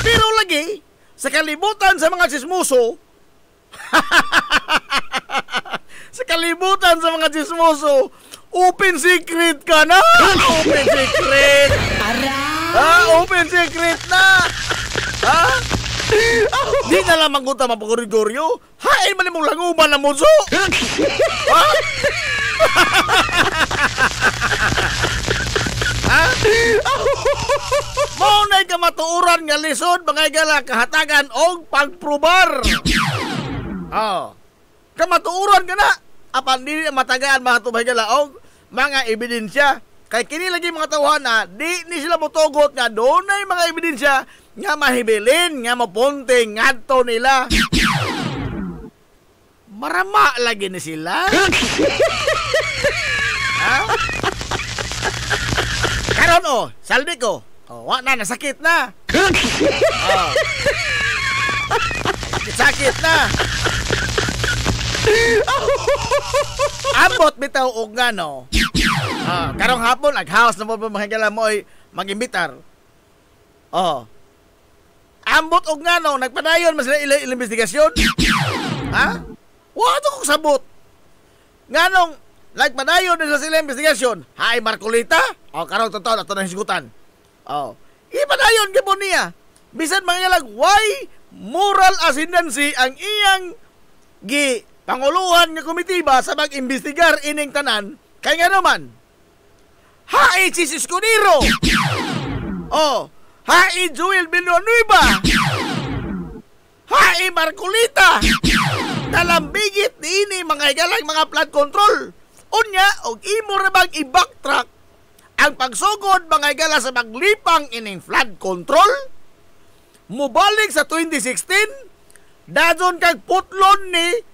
Pero lagi, sa kalibutan sa mga chismoso, sa kalibutan sa mga chismoso, open secret ka na. Open secret. Open secret na. Ha? Di na lamang ko ta mapagorigoryo. Hain man mong languban na muso. Ha? Ha? Mao nay kamatuoran nga lisod mga higala kahatagan og pagprobar. Oh. Kamatuoran ka na. Apan dili matagaan mga higala og mga ebidensya. Kay kini lagi mga tawhana, di ni sila motugot nga dunay mga ebidensya nga mahibilin nga mapunting ngadto nila. Marama lagi ni sila. Ha? Karon Saldico. Wa na nasakit na. Sakit na. Ambot bitaw og ngano. Karong hapon nag-house na mo mga higala mo ay mag-imbitar. Ambot og ngano nagpadayon man sila ilang investigasyon. Ha? Wa to kong sabot. Nganong nagpadayon nila sila investigasyon. Hay Marcolita? Karong totoo ato nang hisugutan. Ipadayon gyud niya. Bisan mga why moral ascendancy ang iyang panguluhan nga komitiba sa mag-imbestigar ining tanan kay nga naman Hai si Escudero. Hai Joel Villanueva. Hai Marcolita. Talambigit ini mga higalang mga flood control. Unya og imo ra bang i-backtrack ang pagsugod mga higala sa maglipang ining flood control? Mubalik sa 2016, dadon kag putlon ni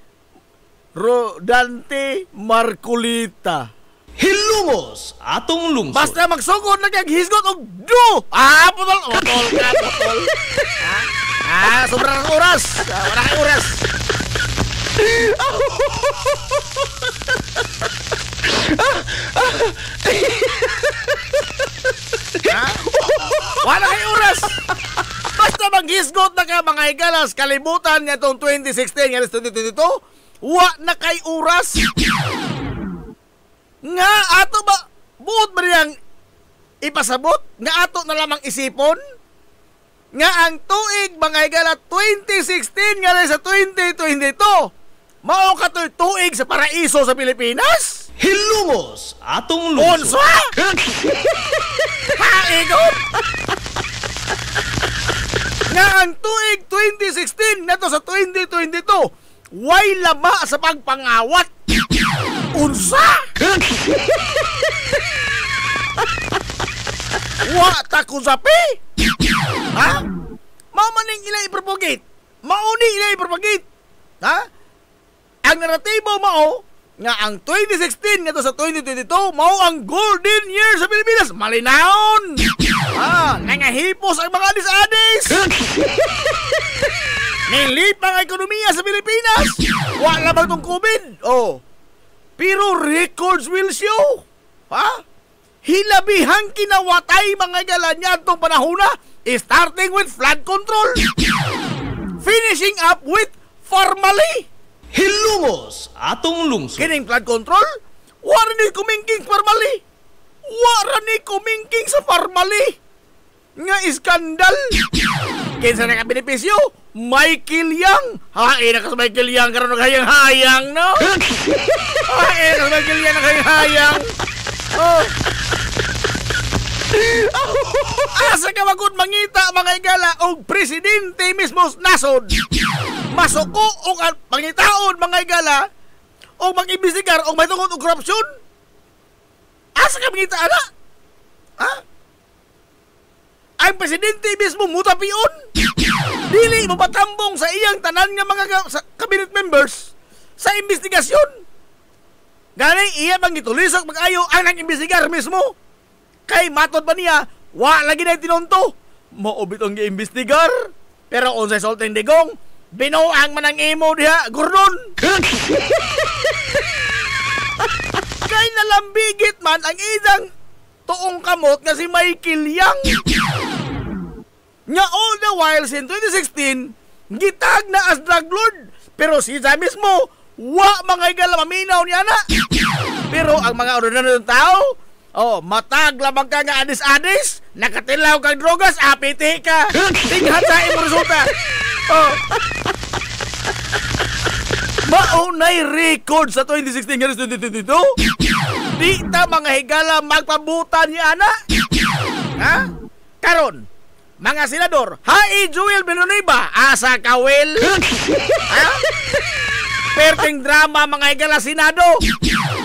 Rodante Marcolita. Hilungos atong lungsod. Basta magsugod na kag hisgot og putol ka, putol. Sobrang oras. Wala kay oras. Wala kay oras. Basta maghisgot na ka mga higalas kalibutan niya itong 2016 nga 2022, wa na kay oras. Nga ato ba buot ba niyang ipasabot? Nga ato na lamang isipon? Nga ang tuig mga higala 2016 nga sa 2022 Mao ka to'y tuig sa paraiso sa Pilipinas? Hilumos atong lungsod. Unsa? Haigot? Nga ang tuig 2016 nato sa 2022, way lama sa pagpangawat. Unsa? Wa ta kusapi? Ha? Mao maning ila ipropagate. Mauni ila ipropagate. Ha? Ang naratibo mao nga ang 2016 ngadto sa 2022 mao ang golden year sa Pilipinas. Malinaon. Nangahipos ang mga adis-adis. Nilipang ang ekonomiya sa Pilipinas. Wala bang tong COVID? Oh. Pero records will show. Ha? Hilabihang kinawatay mga galanya itong panahona, starting with flood control, finishing up with formally. Hilumos atong lungsod. Kining flood control, wala ni kumingking formally. Wala ni kumingking sa formally. Nga iskandal. Kinsa na ka benepisyo? Michael Yang. Hain na ka sa Michael Yang karon naghayang-hayang, no? Hain na ka sa Michael Yang naghayang-hayang. Oh. Asa ka magud mangita mga igala og presidente mismo nasod. Masuko og pangitaon mga igala og mag-imbestigar og may tungod og korupsyon. Asa ka mangita ana? Ha? Ang presidente mismo mutapion. Dili mapatambong sa iyang tanan nga mga cabinet members sa investigasyon. Gani iya bang gitulisok mag-ayo ang nag-imbestigar mismo. Kay matod ba niya, wa lagi na tinunto. Maubit ang gi-imbestigar. Pero unsay sulting digong, binuang man ang imo diha, gurdon. Kay nalambigit man ang isang tuong kamot nga si Michael Yang. Nga all the while since 2016, gitag na as drug lord. Pero siya mismo, wa mga igala maminaw niya na. Pero ang mga ordinaryo ng tao, matag lamang ka nga adis-adis, nakatilaw kang drogas, apiti ka. Tinghat sa imo resulta. Maunay record sa 2016 nga 2022. Di ta mga higala magpabutan niya ana. Ha? Karon, mga senador, hai Joel Villanueva, asa kawil. Ha? Perting drama mga higala senado.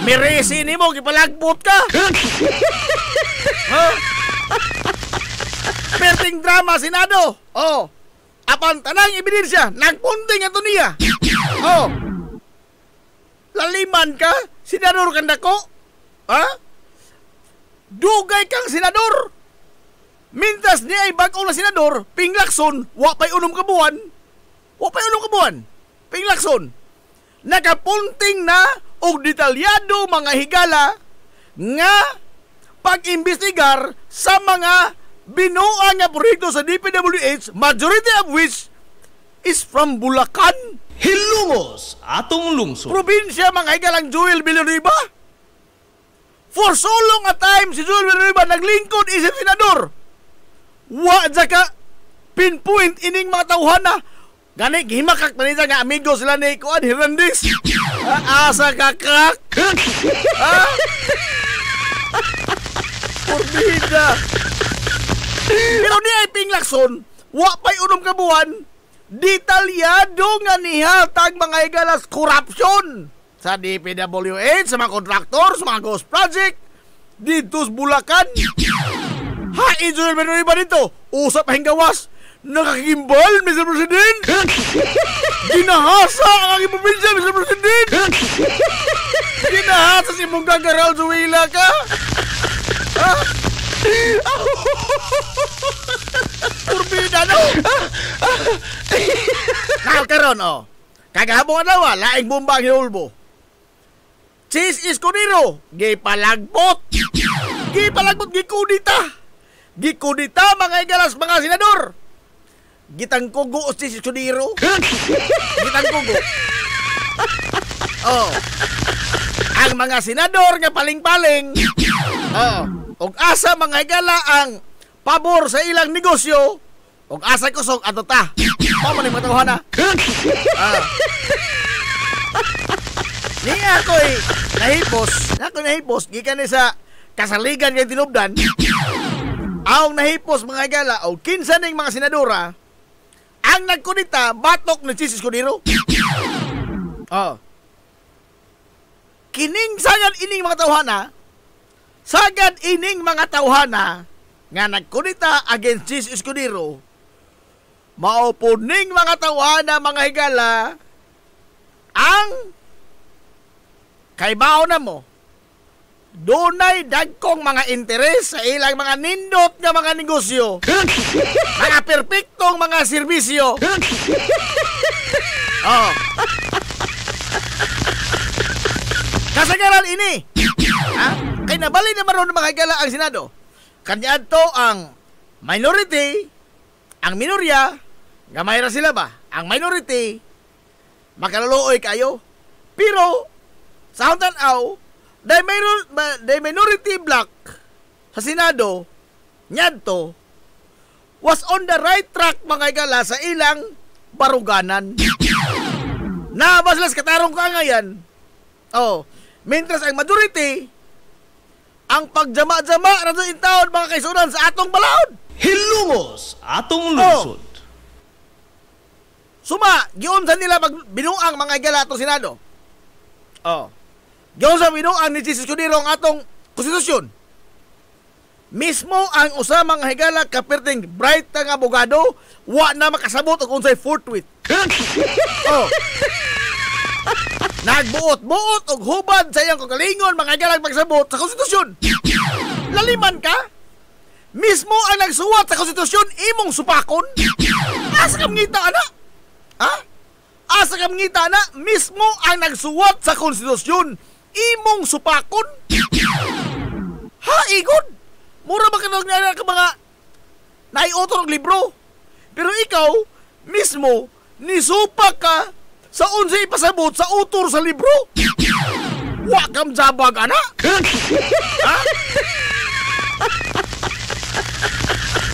Mirisi ni mo, kipalagbot ka. Perting drama senado. Apan tanang ebidensya, nagpunting ato niya. Laliman ka, senador kandako. Ha? Dugay kang senador. Mintas niya ay bag-o na senador, pinglakson, wapay unom kabuan. Wapay unom kabuan. Pinglakson. Nakapunting na og detalyado mga higala nga pag-imbestigar sa mga binuang nga proyekto sa DPWH, majority of which is from Bulacan. Hilumos atong lungsod. Probinsya mga higalang Joel Villanueva. For so long a time si Joel Villanueva naglingkod isip senador. Wa ka pinpoint ining mga tawhana. Gani gihimakak man niya nga amigo sila ni Kuan Hernandez. Asa ka krak? Ha? Porbida. Pero di ay pinglakson, wa pa'y unom kabuan, detalyado nga nihatag mga igalas korupsyon sa DPWH, sa mga kontraktor, sa mga ghost project, dito sa Bulacan. Hain Joel Villanueva dito, usap ang gawas, nakakimbal, Mr. President. Ginahasa ang aking probinsya, Mr. President. Ginahasa si mong gagaral, Zuwila ka. Ha? Turbina, no? Nakaroon, kagahapon daw, laing bomba ang hinulbo. Chis Escudero, gipalagbot. Gipalagbot, gikudita. Gikudita, mga igalas, mga senador. Gitangkugo si Escudero. Gitangkugo. Ang mga senador nga paling-paling. Og asa mga higala ang pabor sa ilang negosyo, og asa kusog ato ta. Mao man ni matawhan na. Niya ako'y nahipos, gikan ni sa kasaligan kay tinubdan. Aong nahipos mga higala, o kinsa ning mga senadora, ang nagkunita, batok ni Chis Escudero. Oh. Kining sagad ining mga tawhana, nga nagkunita against Chis Escudero, maupo ning mga tawhana mga higala, ang kaibaw na mo, dunay dagkong mga interes sa ilang mga nindot nga mga negosyo, mga perpektong mga serbisyo. Oh. Kasagaran ini, ha? Kay nabali naman ron mga higala ang Senado. Kanya to ang minority, ang minorya, gamay ra sila ba? Ang minority, makaluluoy kayo. Pero, sa tanaw, the minority black sa Senado, nyadto, was on the right track mga higala sa ilang baruganan. Nabaslas katarong ka ngayon. Oh, mientras ang majority, ang pagjama-jama na doon taon mga kaisunan sa atong balaod. Hilungos atong lungsod. Suma, giyon sa nila binuang mga higala atong Senado. Oh. Giyon sa binuang ni Chis Escudero ang atong konstitusyon. Mismo ang usa mga higala kapirting bright nga abogado, wa na makasabot og unsay forthwith. Oh. Nagbuot-buot og hubad sa iyang kagalingon mga higala pagsabot sa konstitusyon. Laliman ka? Mismo ang nagsuwat sa konstitusyon imong supakon? Asa kam ngita ana? Ha? Asa kam ngita ana? Mismo ang nagsuwat sa konstitusyon imong supakon? Ha, igod? Mura ba kanang nga ka mga naiutor og libro? Pero ikaw mismo nisupak ka sa unsay ipasabot sa utor sa libro. Wa kam jabag ana? Ha?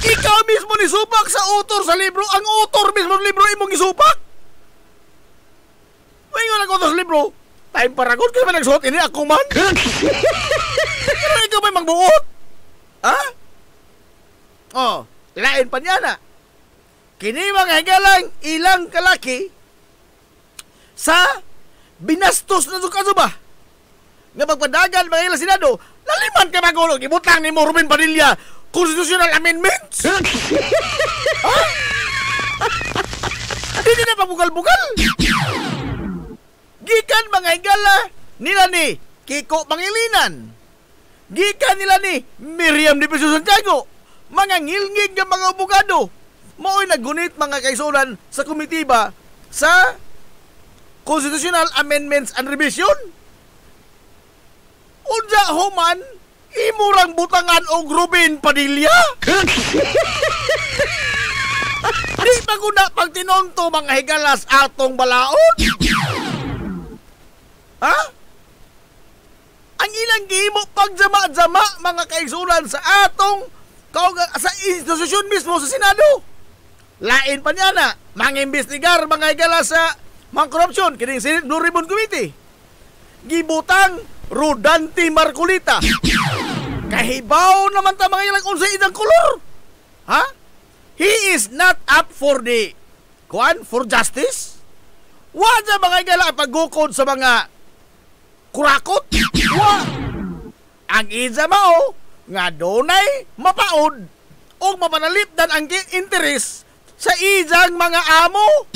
Ikaw mismo nisupak sa utor sa libro, ang utor mismo ng libro imong isupak. Waingon ang utor sa libro, time paragon ka naman nagsuot ini ako man. Pero ikaw may magbuot. Ha? Oh, lain pa niya na. Kini mga higalang ilang kalaki sa binastos na ba? Nga magpadagan mga ilang Senado, laliman ka magulog, ibutang ni mo Ruben Padilla, constitutional amendments. Ha? Hindi na pabugal-bugal. Gikan mga higala nila ni Kiko Pangilinan. Gikan nila ni Miriam Di Piso Santiago. Mga ngilngig ng mga abogado. Mao'y nagunit mga kaisulan sa komitiba sa Constitutional Amendments and Revision. Unsa human imurang butangan og Ruben Padilla. Di pa ko na pagtinonto mga higalas atong balaod. Ha? Ang ilang gihimo pagjama-jama mga kaisulan sa atong sa institusyon mismo sa Senado. Lain pa niya na mangimbestigar mga higalas sa mga korupsyon kining Senate Blue Ribbon Committee. Gibutang Rodante Marcolita. Kahibaw naman ta mga ilang unsay idang kolor. Ha? He is not up for the for justice. Wala mga igala paggukod sa mga kurakot. Wa. Ang isa mao nga donay mapaod o mapanalipdan ang interes sa izang mga amo.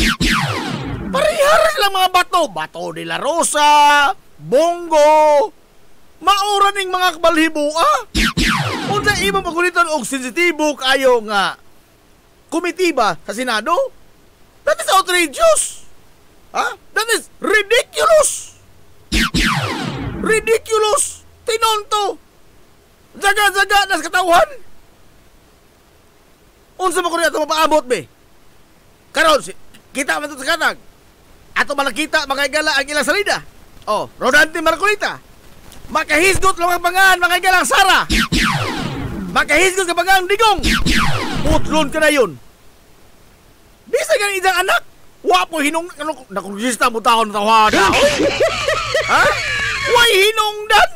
Parihara lang mga bato. Bato de la Rosa, Bongo, maura ning mga kabalhiboa. Unsa imong pagulitan og sensitibo kayo nga komitiba sa Senado? That is outrageous. Ha? That is ridiculous. Ridiculous. Tinonto. Jaga-jaga nas katawhan. Unsa mo ko ato mapaabot be? Karon kita man sa katag. Ato malakita mga igala ang ilang salida. Oh, Rodante Marcolita. Makahisgot lang ang pangan mga igalang Sara. Makahisgot ka pangan Digong. Putlon ka na yun. Bisa ka isang anak. Wa po ano nakongresista mo taon tawada. Ha? Way hinungdan.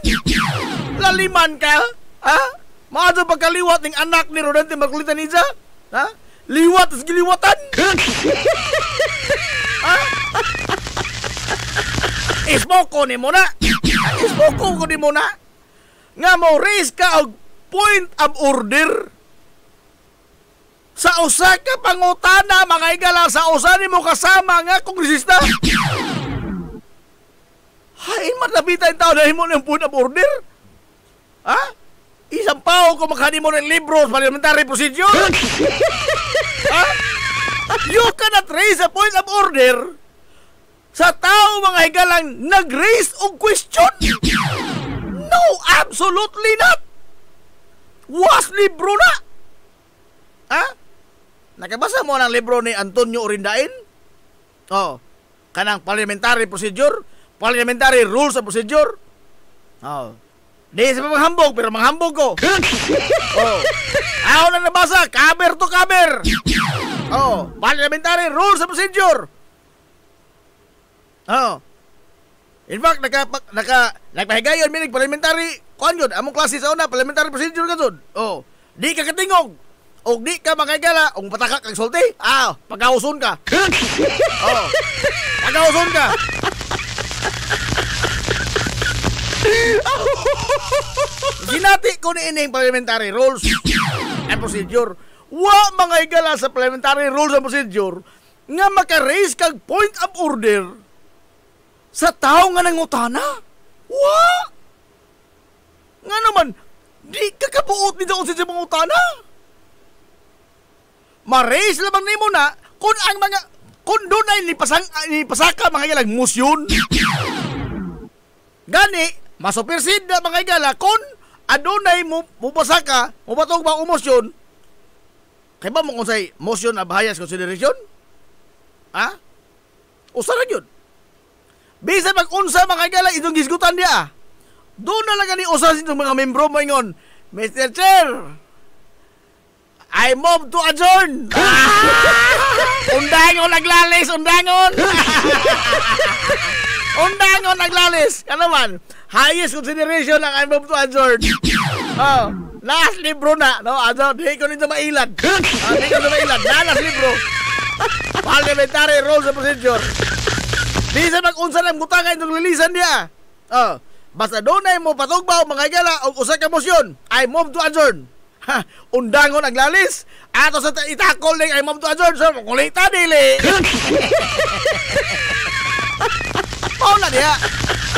Laliman ka? Ha? Maadto pagkaliwat ning anak ni Rodante Marcolita Niza? Ha? Liwat sa giliwatan? Ha? Ismoko ni mo na. Ismoko ko ni mo na. Nga mo raise ka og point of order sa usa ka pangutana mga igala sa usa nimo kasama nga kongresista. Hain matabitan tao dahil mo ng point of order? Ha? Isang pao ko maghani mo ng libro sa parliamentary procedure? Ha? You cannot raise a point of order sa tao mga higalang nag-raise og question. No, absolutely not. Was libro na. Ha? Nakabasa mo ng libro ni Antonio Orindain? Oh, kanang parliamentary procedure, parliamentary rules of procedure. Oh. Di sa manghambog, pero manghambog ko. Oh. Ako na nabasa, cover to cover. Oh, parliamentary rules of procedure. Oh. In fact, nagpahigayon minig parliamentary, kuan yun, among klase sa una, parliamentary procedure ka dun. Oh. Di ka katingog. O di ka makagala, o pataka kang sulti, pagkauson ka. Oh. Pagkauson ka. Ginati ko ni ining parliamentary rules and procedure. Wa mga igala sa parliamentary rules and procedure nga maka-raise kag point of order sa tao nga nangutana. Wa! Nga naman, di kakabuot ni doon sa mga utana. Ma-raise lamang nimo na kung ang mga kung doon ay nipasaka mga igalang musyon. Gani, masupersid na mga igala kung adunay mupasaka, mupatog ba umosyon. Kaya ba mo kung say motion of highest consideration? Ha? Usa na yun. Bisa mag-unsa mga igala itong gisgutan niya. Doon na lang ni usa itong mga membro mo ingon, Mr. Chair, I move to adjourn. Undangon naglalis, undangon. Undangon naglalis. Ano man? Highest consideration lang I move to adjourn. Oh, last libro na, no? Adjourn, di ko nito mailad. Di ko nito mailad. Last libro. Parliamentary rules and procedure. Di sa mag-unsa ng gutangan itong lilisan niya. Oh, basta doon ay mo patugbaw mga igala o usa ka motion. I move to adjourn. Ha, undangon ang lalis. Ato sa itakol ning ay move to adjourn. So, kulita dili. Paula dia.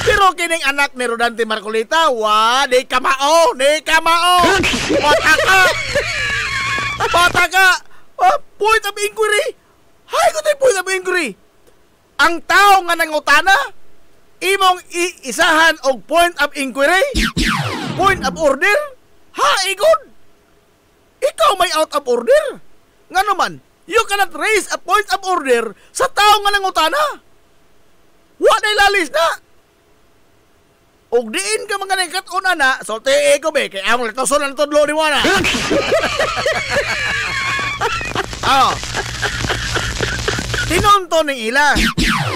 Pero kining anak ni Rodante Marcolita, wa, di kamao, di kamao. Pataka. Point of inquiry. Hay ko tayo point of inquiry. Ang tao nga nangutana, imong isahan og point of inquiry, point of order. Ha, igod. Ikaw may out of order. Nga naman, you cannot raise a point of order sa tao nga nangutana. Wa na lalis na. Og diin ka mga nagkatuna na, so te ko be, kaya ang latoson na tudlo ni mo na. Oh. Tinonto ng ila.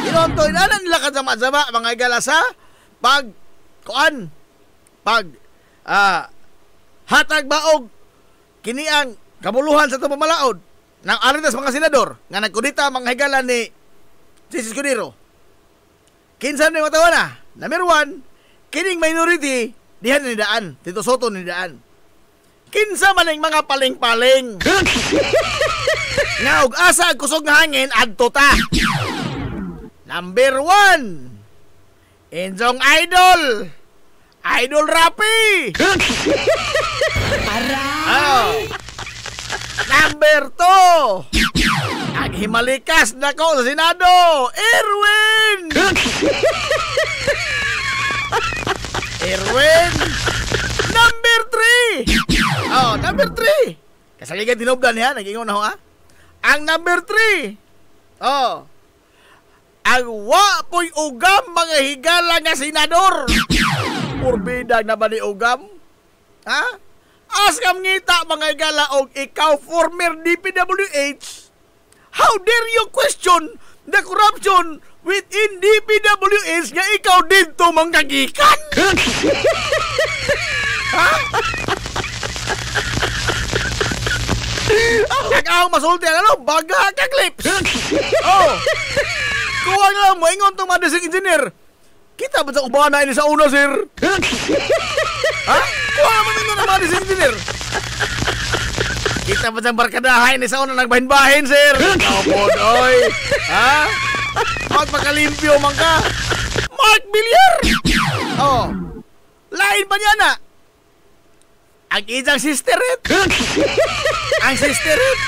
Tinonto ila nila kasama-sama mga igalasa hatag baog kini ang kamuluhan sa itong pamalaod ng aritas mga senador nga nagkudita mga higala ni Jesus Cudero. Kinsa ni matawa na? Number 1, kining minority dihan ni daan, Tito Soto ni daan. Kinsa maning mga paling-paling nga og asa kusog nga hangin adto ta. Number 1, Enjong Idol Rapi. Oh. Number 2, ang himalikas na ko sa Senado, Erwin. Number 3. Oh, number 3. Kasaligan tinubdan niya, nag-ingon na ho ha. Ang number 3. Oh. Ang wapoy ugam mga higala nga senador. Purbida na ba ni ugam? Ha? Askam ngita mga higala og ikaw former DPWH. How dare you question the corruption within DPWH nga ikaw dito mangkagikan. Ha? Nag-ahong masulti ang ano, baga ka clips. Oh. Kuha nga mo, ingon itong mga district engineer. Kita ba sa ubahan na ini sa una, sir? Ha? Kuha naman ingon ng mga district engineer. Kita ba sa barkadahay ni sa una nagbahin-bahin, sir? Kapod, oy. Ha? Magpakalimpyo man ka. Mark Villar. Oh. Lain pa niya na. Ang isang sisteret. Ang sisteret.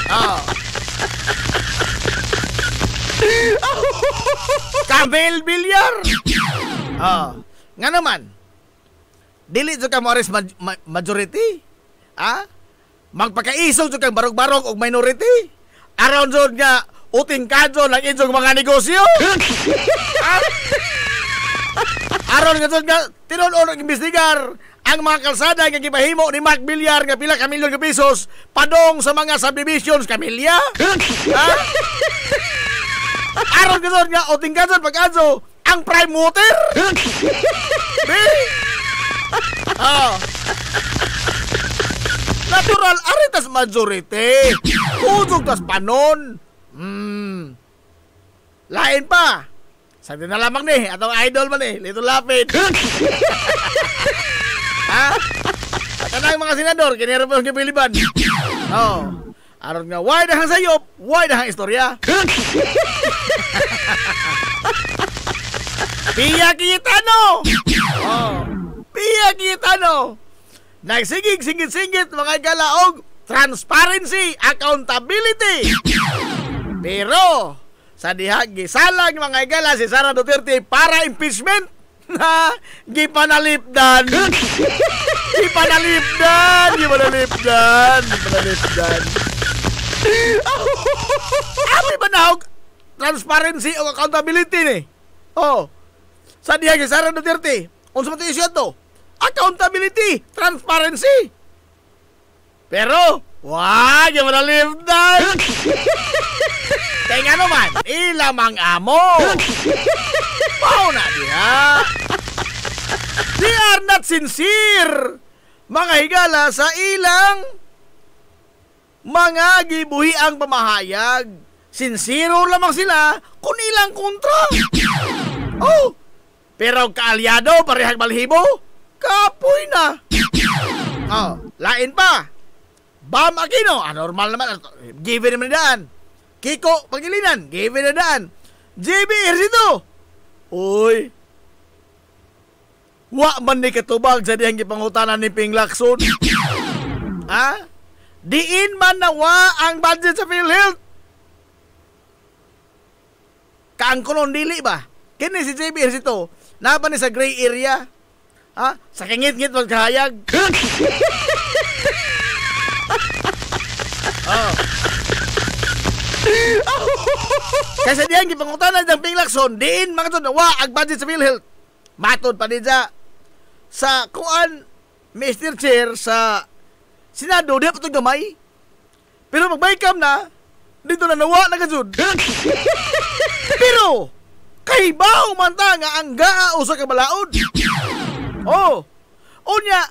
Oh. Camel Villar. Oh. Nga naman. Dili jo ka Morris majority. Ha? Magpakaiso jo kang barog-barog og minority. Aron jud nga uting kadyo lang inyong mga negosyo. Ha? Aron nga jud nga tinuod og imbestigar ang mga kalsada nga gipahimo ni Mark Villar nga pila ka milyon ka pesos padong sa mga subdivisions kamilya. Ha? Aron ka nga o tingkasan pag-adso ang prime water. Oh. Natural aritas majority. Usog tas panon. Lain pa. Sa na lamang ni atong idol man ni Lito Lapid. Ha? At ang mga senador, kinira po ang Pilipan. Oh. Aron nga, why dahang sayop, why dahang istorya. Piya kita no. Oh. Piya kita no. Nagsigig, singit-singit mga galaog, transparency, accountability. Pero, sa dihag, gisalang mga gala si Sara Duterte para impeachment. Na, gipanalipdan. Abi ba na transparency o accountability ni? Oh. Sa diha gi Sara Duterte. Unsa man isyu to? Accountability, transparency. Pero, wag yung manalipdan. Kaya nga naman, ilamang amo. Pao na diha. They are not sincere. Mga higala sa ilang mga gibuhi ang pamahayag. Sincero lamang sila kung ilang kontra. Oh, pero kaalyado parehag balhibo, kapoy na. Oh, lain pa. Bam Aquino, normal naman. Given naman na daan. Kiko Pagilinan, given na daan. JB Ejercito. Uy, wa man ni katubag sa diyang gipangutanan ni Ping Lacson. Ha? Diin man nawa ang budget sa PhilHealth. Kaangkolon dili ba? Kini si JB Ejercito, napa ni sa gray area. Ha? Sa kingit-ngit magkahayag. Oh. Kasi diyan gipangutanan ng Ping Lacson, diin mga to wa ang budget sa PhilHealth. Matod pa din sa kuan Mr. Chair sa Senado, di pa ito gamay. Pero magbaykam na, dito na nawa na kajud. Pero kahibaw man ta nga ang gaa usa ka balaod. Oh, unya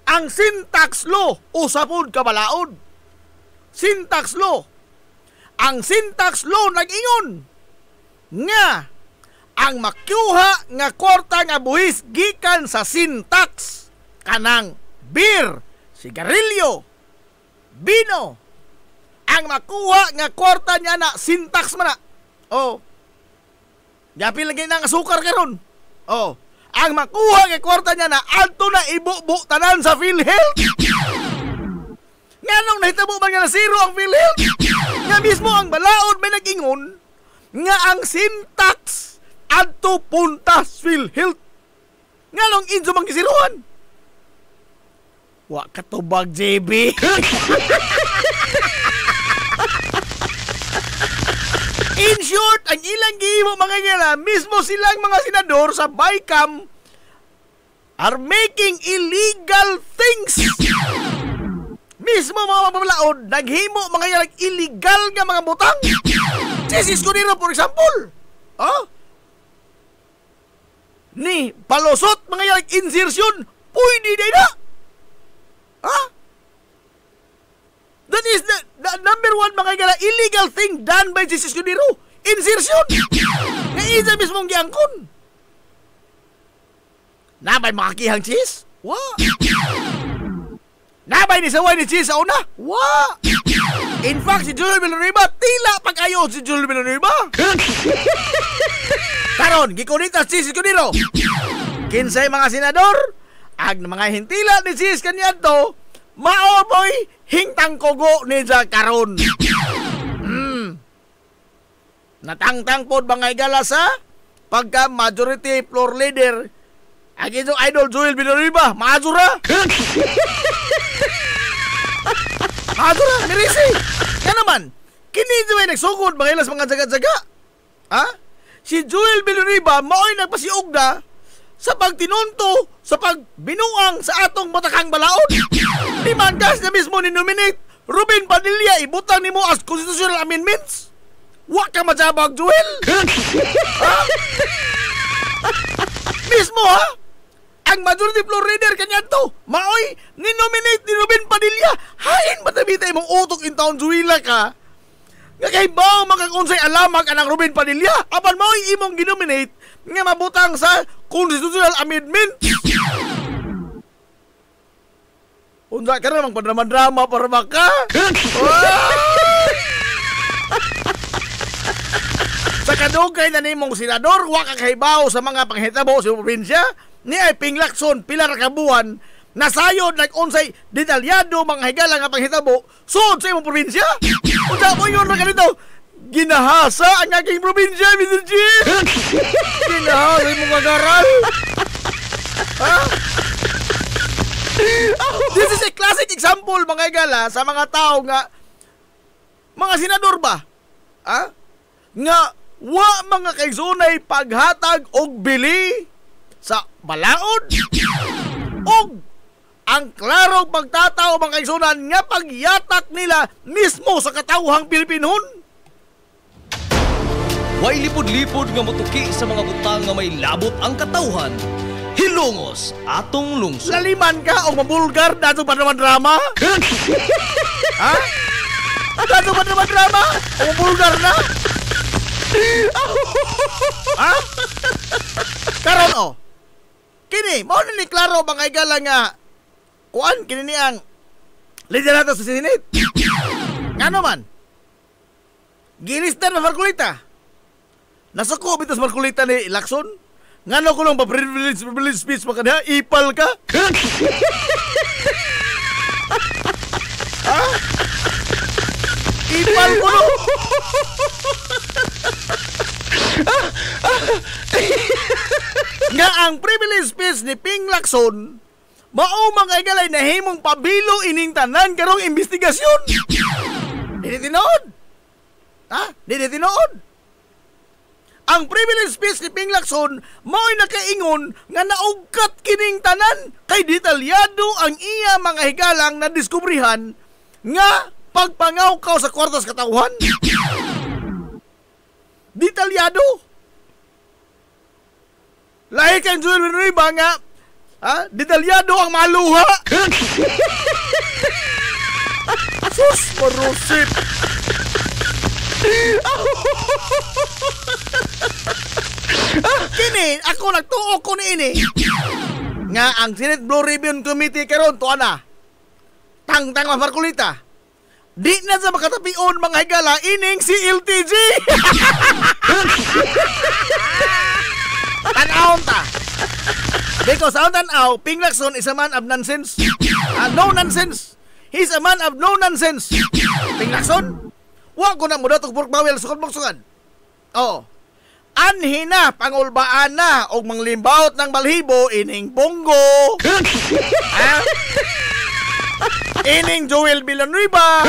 ang syntax law usapod ka balaod. Syntax law. Ang syntax law nag-ingon nga ang makyuha nga kwarta nga buhis gikan sa syntax kanang beer, sigarilyo, bino. Ang makuha nga kwarta niya na syntax man na. Oh. Yapi lagi na nga sukar karon. Oh. Ang makuha nga kwarta niya na adto na ibubo tanan sa PhilHealth. Nganong nahitabo ba nga na zero ang PhilHealth? Nga mismo ang balaod may nag-ingon nga ang syntax adto puntas PhilHealth. Nganong inso mang gisiruhan? Wa katubag JB. In short, ang ilang gihimo mga gala, mismo silang mga senador sa BICAM are making illegal things. Mismo mismo mga mabalaod naghimo mga illegal nga mga butang. Jesus Escudero for example. Ni palusot mga insertion pwede din na. That is the number one mga illegal thing done by Jesus Escudero. Insertion. Nga isa mismong giangkon. Nabay makakihang cheese? Nabay ni saway ni cheese sa una? In fact, si Joel Villanueva, tila pag-ayo si Joel Villanueva. Karon, gikunita si cheese Escudero. Kinsay mga senador, ag mga hintila ni cheese kanyanto, maoboy hingtang kogo ni karon. Natangtang pod mga igala sa pagka majority floor leader. Agi itong idol Joel Villanueva, maazura. Maazura, mirisi. Yan naman, kini dyan nagsugod mga ilas mga jaga-jaga. Si Joel Villanueva mao'y nagpasiog na sa pagtinunto, sa pagbinuang sa atong batakang balaod. Limandas na mismo ni-nominate Ruben Padilla, ibutang ni mo as constitutional amendments. Wa ka majabag, Joel. Mismo ang majority floor leader kanyanto, maoy ni-nominate ni Ruben Padilla. Hain matabitay mong utok in taon, Joela ka. Nga kay ba makakunsay alamag anang Ruben Padilla? Apan maoy imong ginominate nga mabutang sa constitutional amendment. Unsa ka na magpadrama-drama para baka? Sa kadugay na nimong senador, wa ka kahibaw sa mga panghitabo sa probinsya, ni ay pinglakson pilar ka buwan, nasayod nag-unsay detalyado mga higala nga panghitabo, sud sa imong probinsya. Unsa mo yun na ganito? Ginahasa ang aking probinsya, Mr. G. Ginahasa imong kagaral. This is a classic example mga higala sa mga tao nga mga senador ba? Nga wa mga kaigsunay paghatag og bili sa balaod og ang klarong pagtataw mga kaigsunan nga pagyatak nila mismo sa katawhang Pilipinon. Way lipod-lipod nga motuki sa mga butang nga may labot ang katawhan. Hilongos atong lungsod. Laliman ka o mabulgar dato pa naman drama? Dato pa naman drama? O mabulgar na? Karon kini mo ni klaro mga igala nga kuan kini ang leader nato sa Senate. Ngano man? Gilistan na Marcolita. Nasako bitas Marcolita ni Lacson. Ngano ko lang pa-privilege speech makana ipal ka? Ipal ko no? Nga ang privilege speech ni Ping Lacson mao mga igalay na himong pabilo ining tanan karong investigasyon. Dili tinuod. Dili tinuod. Ang privilege speech ni Ping Lacson mao'y nakaingon nga naugkat kining tanan kay detalyado ang iya mga higalang na diskubrihan nga pagpangawkaw sa kwartas katawhan. Detalyado. Lahi kang Joel Villanueva nga detalyado ang maluha. Sus, marusip. Kini, ako nagtuo ko ni ini nga ang Senate Blue Ribbon Committee karon tuwa na tangtang Marcolita. Di na sa makatapion mga higala ining si LTG. Tanawon ta. Because ang tanaw, Ping Lacson is a man of nonsense. No nonsense. He's a man of no nonsense. Ping Lacson, wa ko na mo datog pork bawel sukad-sukad. Anhi na, pangulbaan na, og manglimbaut ng balhibo ining Bongo. Ining Joel Villanueva.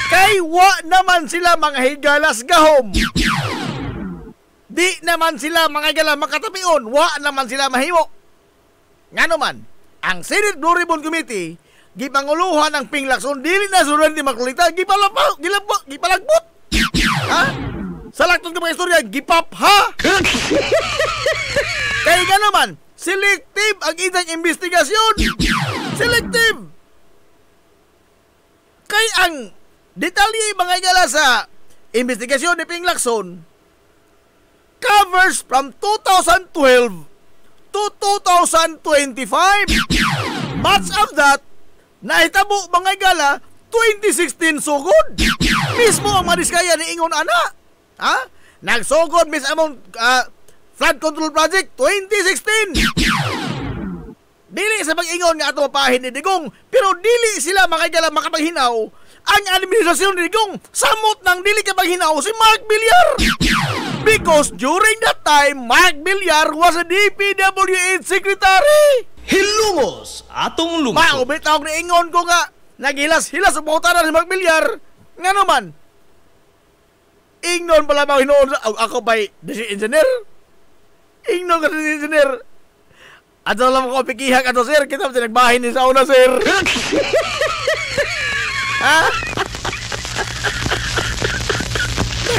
Kay wa naman sila mga higalas gahom. Di naman sila mga higala makatapion. Wa naman sila mahimo. Ngano man, ang Senate Blue Ribbon Committee gipanguluhan ang Pinglakson, dili na sunod ni Makulita, gipalagbot. Ha? Sa laktod ka mga istorya, gipap, ha? Kaya nga naman, selective ang isang investigasyon. Selective. Kaya ang detalye mga igala sa investigasyon ni Pinglakson covers from 2012 to 2025. Much of that, nahitabo mga igala, 2016 sugod. Mismo ang madiskaya ni Ingon ana. Ha? Nagsugod mis among flood control project 2016. Dili sa pag-ingon nga ato mapahin ni Digong, pero dili sila mga igala makapaghinaw. Ang administrasyon ni Digong, samot ng dili kapaghinaw si Mark Villar. Because during that time, Mark Villar was a DPWH secretary. Hilungos atong lungsod. Maubitaw ni Ingon ko nga, naghilas-hilas ang pangutaran si Mark Villar. Nga naman, Ingnon pala mga hinoon ako ba'y district engineer? Ingnon ka district engineer. At lang ko pikihak ato sir, kita mo nagbahin ni sa una sir. Ha?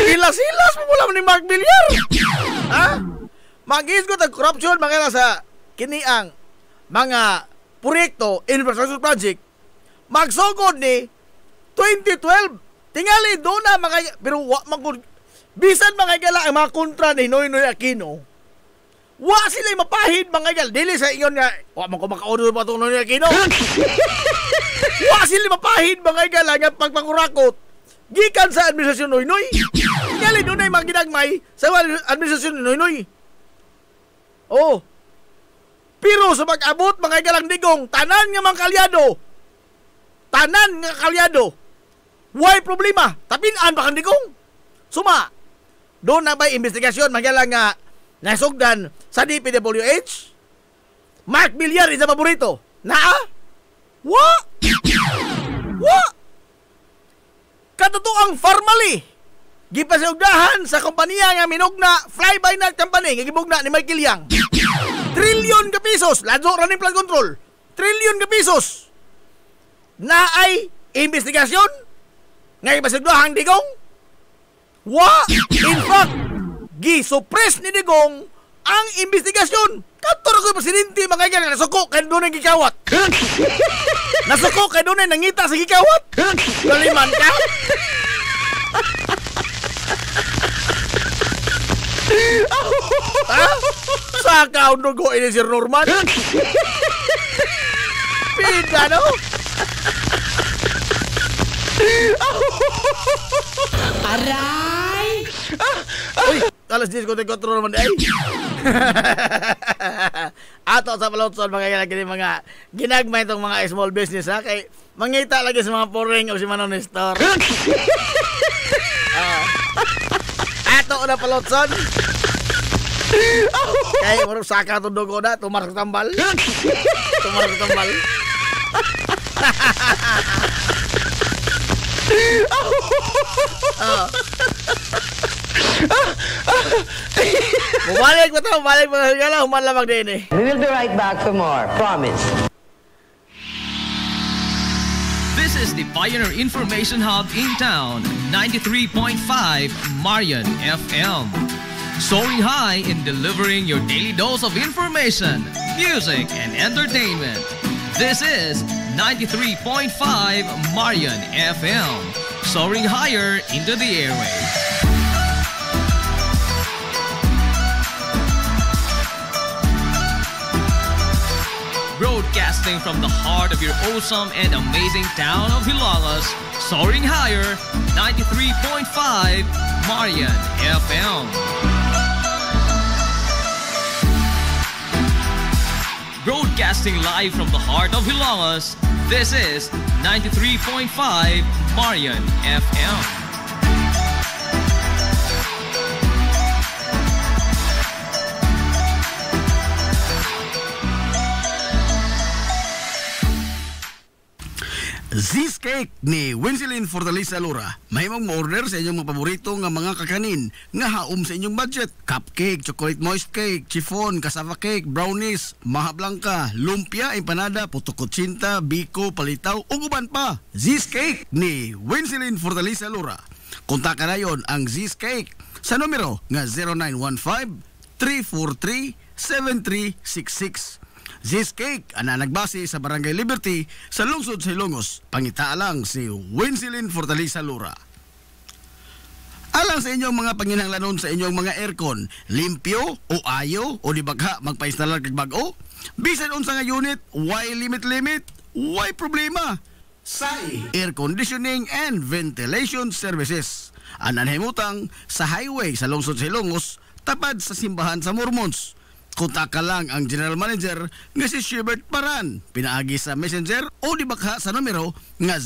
Hilas-hilas mo mula ni Mark Villar. Ha? Mag-isgot ang corruption mga sa kiniang mga proyekto, infrastructure project. Magsugod ni 2012. Tingali doon na mga, pero bisan mga igala ang mga kontra ni Noynoy Aquino. Wa sila mapahid mga igala. Dili sa ingon nga, wa man ko makaunod pa itong Noynoy Aquino. Wa sila mapahid mga igala nga pagpangurakot. Gikan sa administrasyon Noynoy. Tingali doon na yung mga ginagmay sa administrasyon Noynoy. Oh. Pero sa pag-abot mga igalang Digong, tanan nga mga kalyado. Tanan nga kalyado. Why problema? Tapinaan ba kang Digong? Suma, doon na ba'y investigasyon magyala nga nasugdan sa DPWH? Mark Villar is a paborito. Naa? Wa? Katotoang formally, gipasugdahan sa kompanya nga minugna fly-by-night company nga gibugna ni Michael Yang. Trilyon ka pesos, ladso running flood control. Trilyon ka pesos. Na ay investigasyon nga ipasugdahang Digong? Wa! In fact, gi-suppress ni Digong ang investigasyon. Kato na ko yung presidente mga kaya nasuko kaya doon ang gikawat. Nasuko kaya doon ang nangita sa gikawat. Naliman ka? Ha? Saka ang dugo ini Sir Norman? Pita no? Aray! Uy, alas 10 ko kontrol naman ay. Ato sa palotson mga kaya mga ginagmay itong mga small business ha. Kay mangita lagi sa mga pouring o si Manon Nestor. Ato na palotson. Kay marong saka itong dugo na. Tumarok tambal. Bumalik mo na humalamag din eh. We will be right back for more. Promise. This is the Pioneer Information Hub in town, 93.5 Marian FM. Soaring high in delivering your daily dose of information, music, and entertainment. This is 93.5 Marian FM. Soaring higher into the airwaves. Broadcasting from the heart of your awesome and amazing town of Hilalas, soaring higher, 93.5 Marian FM. Broadcasting live from the heart of Hilalas, this is 93.5 Marian FM. Z's Cake ni Winsilin Fortaleza Lura. Mahimong mo-order sa inyong mga paborito nga mga kakanin nga haom sa inyong budget. Cupcake, chocolate moist cake, chiffon, cassava cake, brownies, maha blanca, lumpia, empanada, puto kutsinta, biko, palitaw, ug uban pa. Z's Cake ni Winsilin Fortaleza Lura. Kontakan na yon ang Z's Cake sa numero nga 0915-343-7366. Z's Cake ana nagbase sa Barangay Liberty sa lungsod sa Ilongos. Pangita lang si Winsilin Fortaleza Lura. Alang sa inyong mga panginahanglanon sa inyong mga aircon, limpyo o ayo o di bagha magpa-installer kag bag-o, bisan unsa nga unit, why limit, why problema? SAI Air Conditioning and Ventilation Services. Ananhimutang sa highway sa lungsod sa Ilongos, tapad sa simbahan sa Mormons. Kontak ka lang ang General Manager nga si Shebert Paran. Pinaagi sa Messenger o di bakha sa numero nga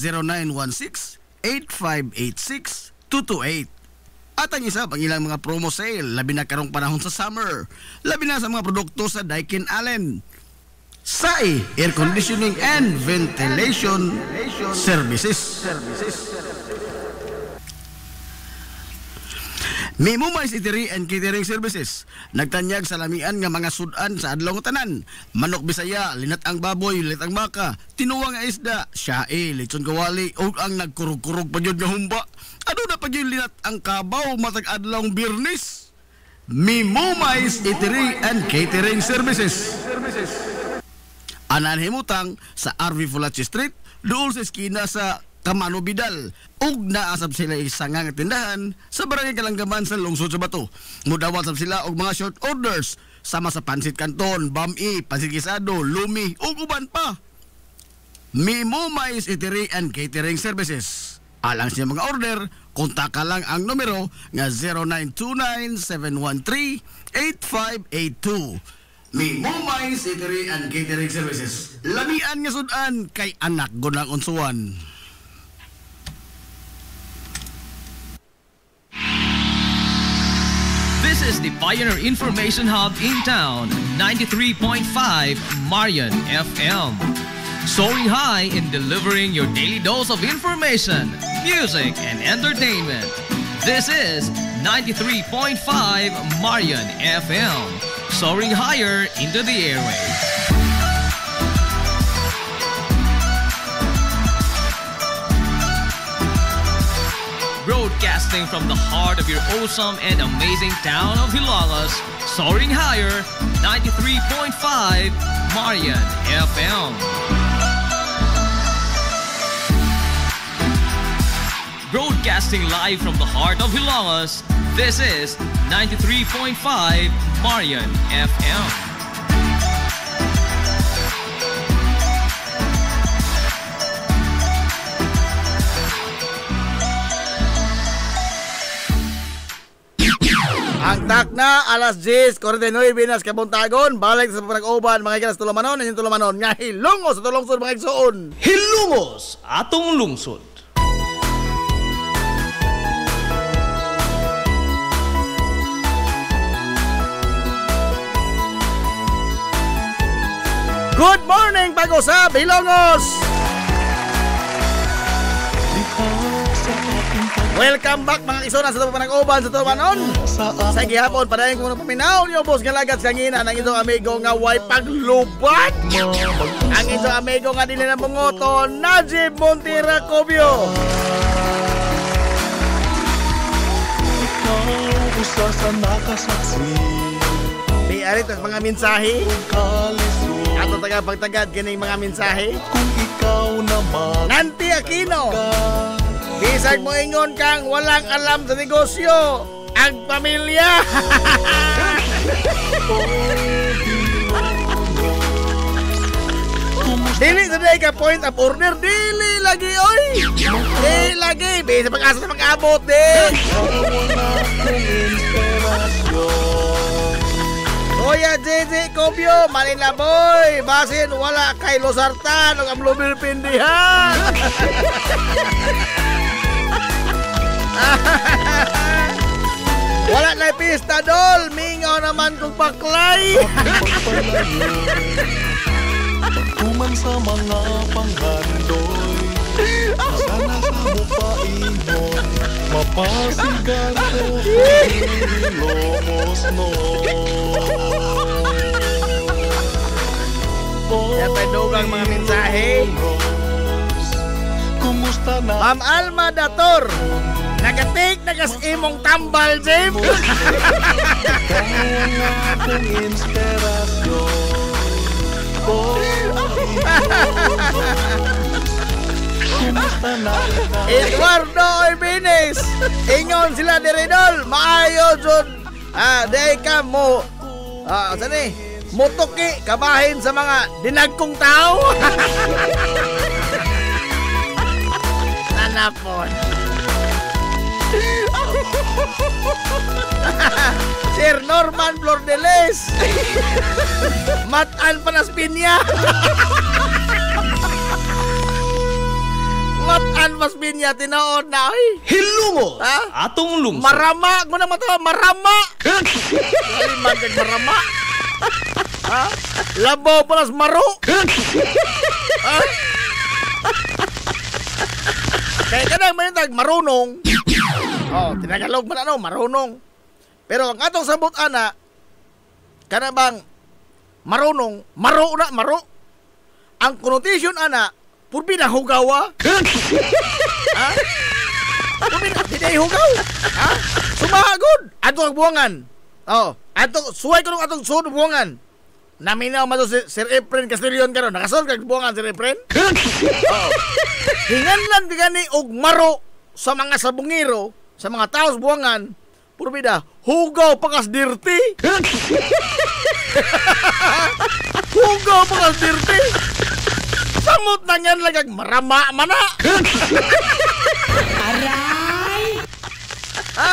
0916-8586-228. At ang isa pang ilang mga promo sale, labi na karong panahon sa summer, labi na sa mga produkto sa Daikin Allen. SAI Air Conditioning and Ventilation Services. Mimumais Eatery and Catering Services. Nagtanyag sa lamian nga mga sudan sa adlaw nga tanan. Manok Bisaya, linat ang baboy, linat ang baka, tinuwa nga isda, syae, lechon kawali, o ang nagkurug-kurug pa yun nga humba. Ano na pa yun linat ang kabaw matag adlawng Birnis? Mimumais Eatery and Catering Services. Ananhimutang sa RV Fulachi Street, doon sa eskina sa Kamano Bidal. Ug naasab sila isang nga tindahan sa Barangay Kalanggaman sa lungsod sa Bato. Mudawat sab sila og mga short orders sama sa pansit canton, bami, pansit gisado, lumi ug uban pa. Mimumais Eatery and Catering Services. Alang siya mga order, kontak lang ang numero nga 0929-713-8582. Mimumais Eatery and Catering Services. Lamian nga sudan kay anak gunang unsuan. This is the Pioneer Information Hub in town, 93.5 Marian FM. Soaring high in delivering your daily dose of information, music, and entertainment. This is 93.5 Marian FM. Soaring higher into the airwaves. Broadcasting from the heart of your awesome and amazing town of Hilagas, soaring higher, 93.5 Marian FM. Broadcasting live from the heart of Hilagas, this is 93.5 Marian FM. Ang tak na alas 10:49 binas kabuntagon, balik sa pag-uban mga ikas tulamanon, ang tulamanon nga hilungos sa lungsod mga igsoon. Hilungos atong lungsod. Good morning pag-usab Hilongos. Welcome back mga isona sa panag-uban sa Tumanon. Sa gihapon padayon ko na paminaw niyo boss nga lagat sa ngina ang itong amigo nga way paglubat. Ang itong amigo nga dili na bungoto, Najib Montira Cobio. Ikaw usa sa nakasaksi. Di arit mga mensahe. Ato taga pagtagad kining mga mensahe. Kung ikaw naman Nanti Aquino. Bisag mo ingon kang walang alam sa negosyo, ang pamilya. Dili sa day ka point of order, dili lagi oy. Dili lagi, bisa pag-asa na mag-abot din. Kuya JJ Cobio, Manila boy, basin wala kay Losartan o Amlobir Pindihan. Wala na pista dol, mingaw naman kong baklay. Kuman sa mga panghandoy, Mapasigan ko Hilongos no. Yan pa dugang mga mensahe. Kumusta na? Ma'am Alma Dator, nagatik nagas imong tambal, Jim. Kaya nga akong inspirasyon. Kumusta na ikaw? Eduardo Ibines, ingon sila diridol, maayo jud. Day ka mo. Saan eh? Mutuki, kabahin sa mga dinagkong tao. Nanapon. Sir Norman Flordeles. Matan Panaspinya. Matan Panaspinya tinood na oy. Hilungos Ha? atong lungsod. Marama ko na mato, marama. Aliman kag marama. Ha? Labaw palas maro. Ha? Kaya kanang manitag marunong. Tinagalog man marunong. Pero ang atong sabot ana, kana bang marunong, maro. Ang connotation ana, purbi na hugawa. Ha? Purbi na, di hugaw. Ha? Sumahagod. Ato ang buwangan. Suway ko nung atong suod buwangan. Naminaw man to si Sir Efren Castellon karon. Nakasol kag buwangan Sir Efren? Hinganlan digani og maro sa mga sabungiro, sa mga tao sa buwangan. Puro bida, hugaw pakas dirty. Hugaw pakas dirty. Samot na yan lagag marama mana. Aray! Ha?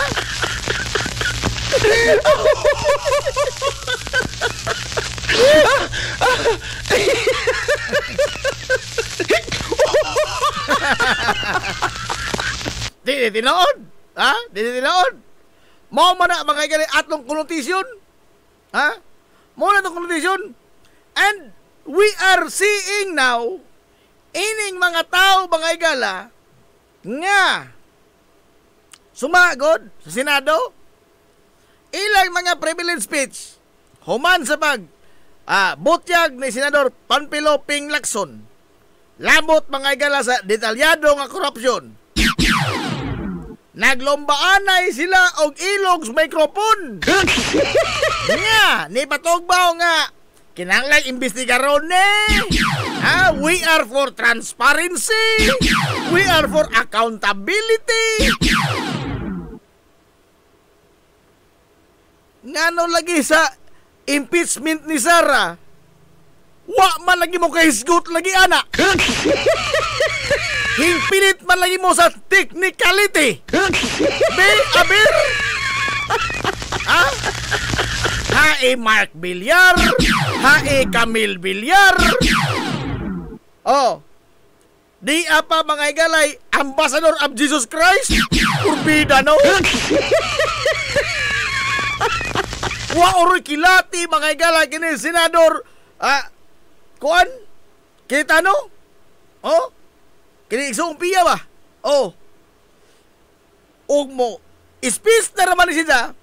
Di tinood. Ha? Di tinood. Mao man na mga gali atong connotation. Ha? Mao na atong connotation. And we are seeing now ining mga tao mga igala nga sumagod sa Senado ilang mga privilege speech human sa pag butyag ni Senador Panfilo Ping Lacson. Labot mga igala sa detalyado nga korupsyon. Naglombaanay sila og ilog sa microphone. Nga, ni patugbaw nga kinahanglan imbestigaron ni. We are for transparency. We are for accountability. Ngano lagi sa impeachment ni Sara? Wa man lagi mo kahisgot lagi ana. Hingpilit man lagi mo sa technicality. Be abir. Hae Mark Villar, hae Camille Villar. Di apa mga igalay Ambassador of Jesus Christ? Urbida no? Wa oroy kilati mga igalay kini Senador kuan? Kita no? Kini igsumpiya ba? Ugmo speech na naman siya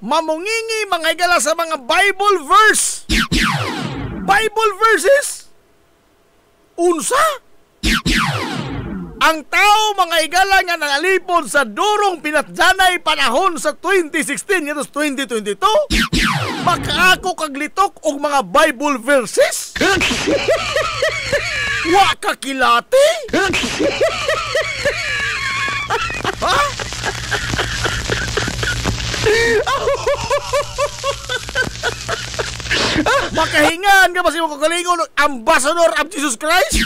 mamungingi mga igala sa mga Bible verse. Bible verses? Unsa? Ang tao mga igala nga nangalipod sa durong pinatjanay panahon sa 2016 yatos 2022 makaako kaglitok og mga Bible verses? Wa kakilati? Ha? Makahingan ka ba si mga kagalingon Ambassador of Jesus Christ?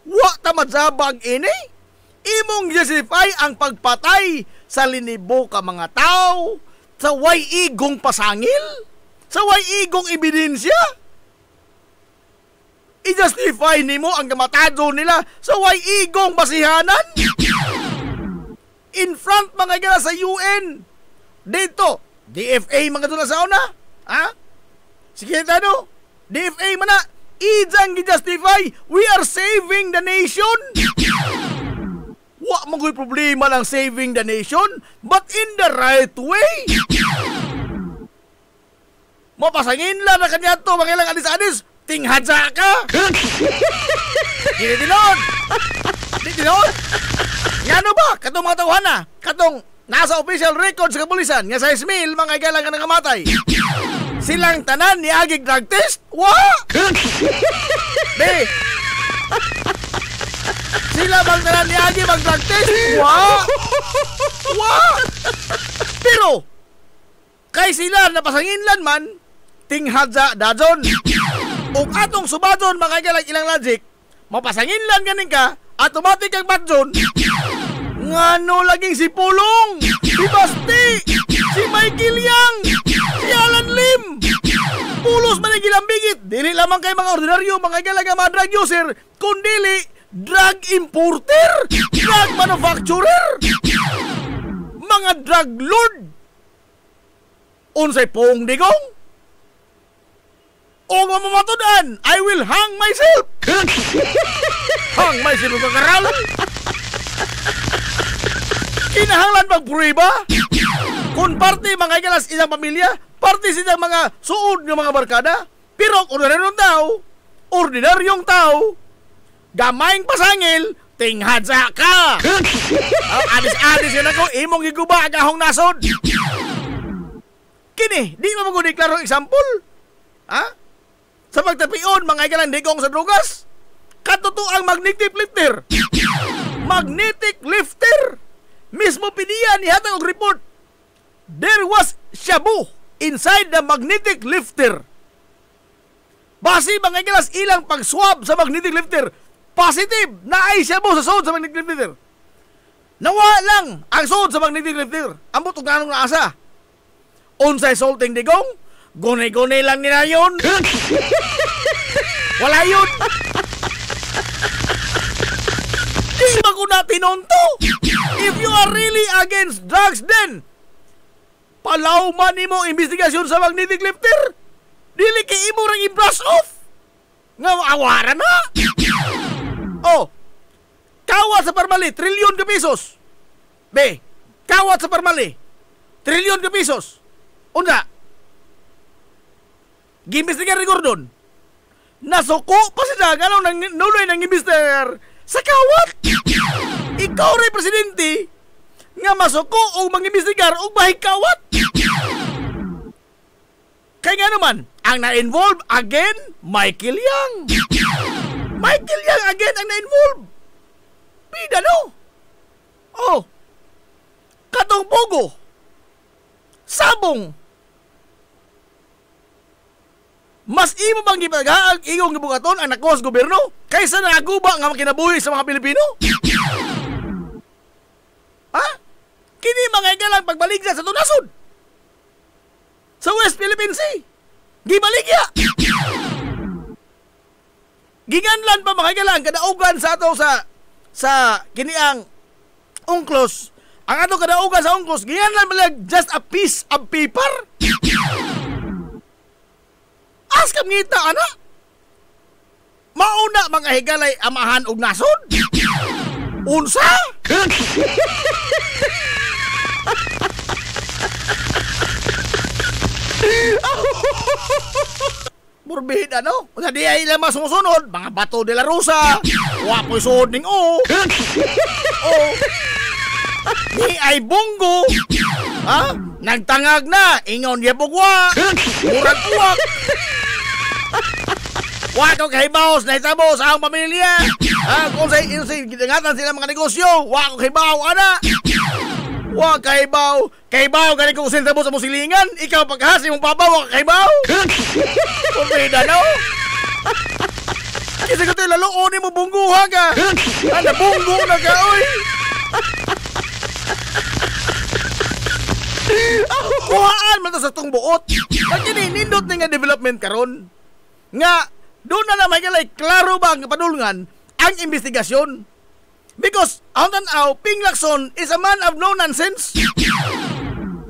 Wa tamadzabag ini? Imong justify ang pagpatay sa linibo ka mga tao sa way igong pasangil? Sa way igong ebidensya? I-justify nimo ang kamatado nila sa way igong basihanan? In front mga gala sa UN. Dito, DFA mga doon sa una. Sige tano, DFA mana, ijang i-justify, we are saving the nation. Wa mo ko'y problema ng saving the nation, but in the right way. Mapasangin lang na kanya to, mga ilang anis-anis, tinghadsa ka. Di tinon. Ngano ba? Katong mga tawhan na, katong nasa official record sa kapulisan, nga sa Ismail, mga igalang ka nangamatay. Silang tanan ni agig drug test? Wa! Be! Sila bang tanan ni agig mag drug test? Wa! Pero, kay sila napasanginlan man, tinghadza dadon. O atong subadon, mga igalang ilang logic, mapasanginlan ganing ka, automatic ang badjon. Ngano laging si Pulong, si Basti, si Michael Yang, si Alan Lim. Pulos man ang gilambigit. Dili lamang kay mga ordinaryo, mga galaga mga drug user, kundili drug importer, drug manufacturer, mga drug lord. Unsay pong digong? O mamamatudan, I will hang myself. Hang myself ang kakaralan. Kinahanglan magprueba kung parte mga igalas isang pamilya, parte silang mga suod ng mga barkada, pero ordinaryong tao, gamayng pasangil, tinghadsa ka. Adis-adis yan ako, imong higuba agahong nasod. Kini, di mo magudeklarong example? Ha? Sa pagtapion, mga igalang digong sa drugas, katotoang magnetic lifter. Magnetic lifter. Mismo piniya ni hatag og report. There was shabu inside the magnetic lifter. Basi mga gilas ilang pag-swab sa magnetic lifter, positive na ay shabu sa sod sa magnetic lifter. Nawa lang ang sod sa magnetic lifter. Ambot og nanong naasa. Unsay salting digong? Gunay-gunay lang nila yun. Wala yun. Di ba ko na tinonto? If you are really against drugs, then palawman ni mo investigasyon sa magnetic lifter. Dili kay imo rang i-brush off. Nga awara na. Oh, kawat sa parmali, trilyon ka pesos. Be, kawat sa parmali, trilyon ka pesos. Una, gimbestigar ni Gordon. Nasuko pa siya ganong nuloy ng imbestigar sa kawat. Ikaw rin presidente nga masuko o mag-imbestigar o mahikawat. Kaya nga naman, ang na-involve again, Michael Yang. Michael Yang again ang na-involve. Pida no? Oh, katong Pogo, Sabong. Mas imo bang gipagaag iyong gibugaton ang nakuha sa gobyerno kaysa nagaguba nga makinabuhi sa mga Pilipino? Ha? Kini mga igalang pagbaligya sa tunasod sa West Philippine Sea. Gibaligya. Ginganlan pa mga igalang kadaugan sa ato sa kiniang UNCLOS. Ang ato kadaugan sa UNCLOS, ginganlan pa just a piece of paper. Askam ngita, anak. Mauna mga higalay amahan og nasod. Unsa? Burbid ano? Kung di ay ilang masusunod, mga Bato de la Rosa, wapoy suod ning o. Ni ay Bongo. Ha? Nagtangag na, ingon niya bugwa. Murag uwak. Wako kahibaw sa naitabo sa ang pamilya. Kung sa gidangatan sila mga negosyo, wako kahibaw, ana. Wako kahibaw gani kung sentabo sa musilingan, ikaw pagkahasi mong papa, wako kahibaw. Pumida no? Kasi ko ito laloon mo bungguha ka. Ano, bunggo na ka, oy. Kuhaan man to sa tong buot. Pag nindot na nga development karon nga doon na naman kalay klaro ba ang padulngan ang investigasyon. Because ang tanaw, Ping Lacson is a man of no nonsense.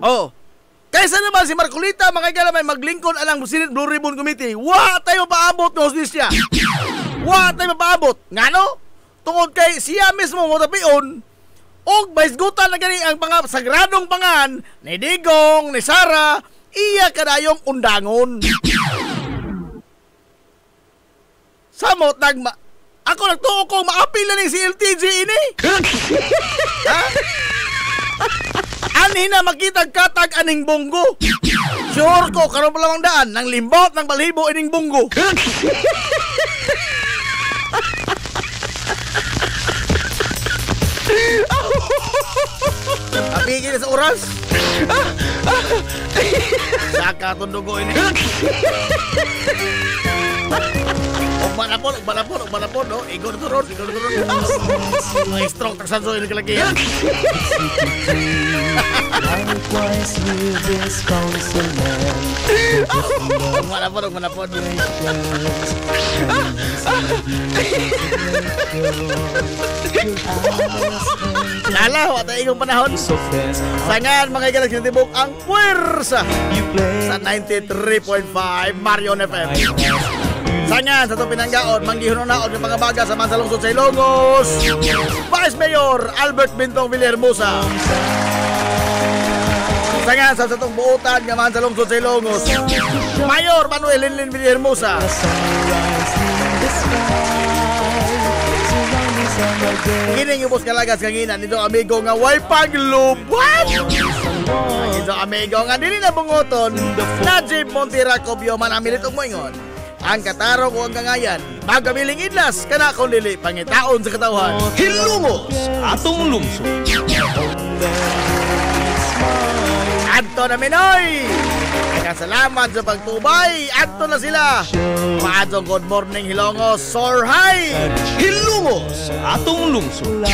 Oh, kaysa naman si Marcolita mga galamay maglingkod alang Senate Blue Ribbon Committee. Wa tayo mapaabot ng hostisya. Wa tayo mapaabot. Ngano? Tungod kay siya mismo mo tapion Og baisgutan na gani ang mga sagradong pangan ni Digong, ni Sara, iya kadayong undangon. Samot ako nagtuo ko maapil na ning si LTG ini. Ha? Ani na makitag katag aning bunggo. Sure ko karon pa lamang daan nang limbot ng balhibo ining bunggo. Apigil sa oras. Saka tundugo ini. Ugmanapon, no? Igor turun. May strong taksanso ini kalagihan. Ugmanapon. Lala, wata igong panahon. Sangan mga igalag sinatibok ang puwersa sa 93.5 Marion FM. Sangan sa itong pinanggaon, manggihunaon ng mga baga sa Mansalungsod sa Ilongos, Vice Mayor Albert Bintong Villahermosa. Sangan sa itong buutan ng Mansalungsod sa Ilongos, Mayor Manuel Linlin Villahermosa. Kining ubos kalagas kanginan nito amigo nga way paglubat. Ito amigo nga dili na bungoton, Najib Montira Cobio man amilit og moingon. Ang katarong o ang kangayan, magkabiling idlas, kana kung dili, pangitaon sa katawhan. Hilungos atong lungsod. Adto na Minoy! Salamat sa pagtubay, adto na sila. Maadtong good morning Hilongos, soar high! Hilungos atong lungsod.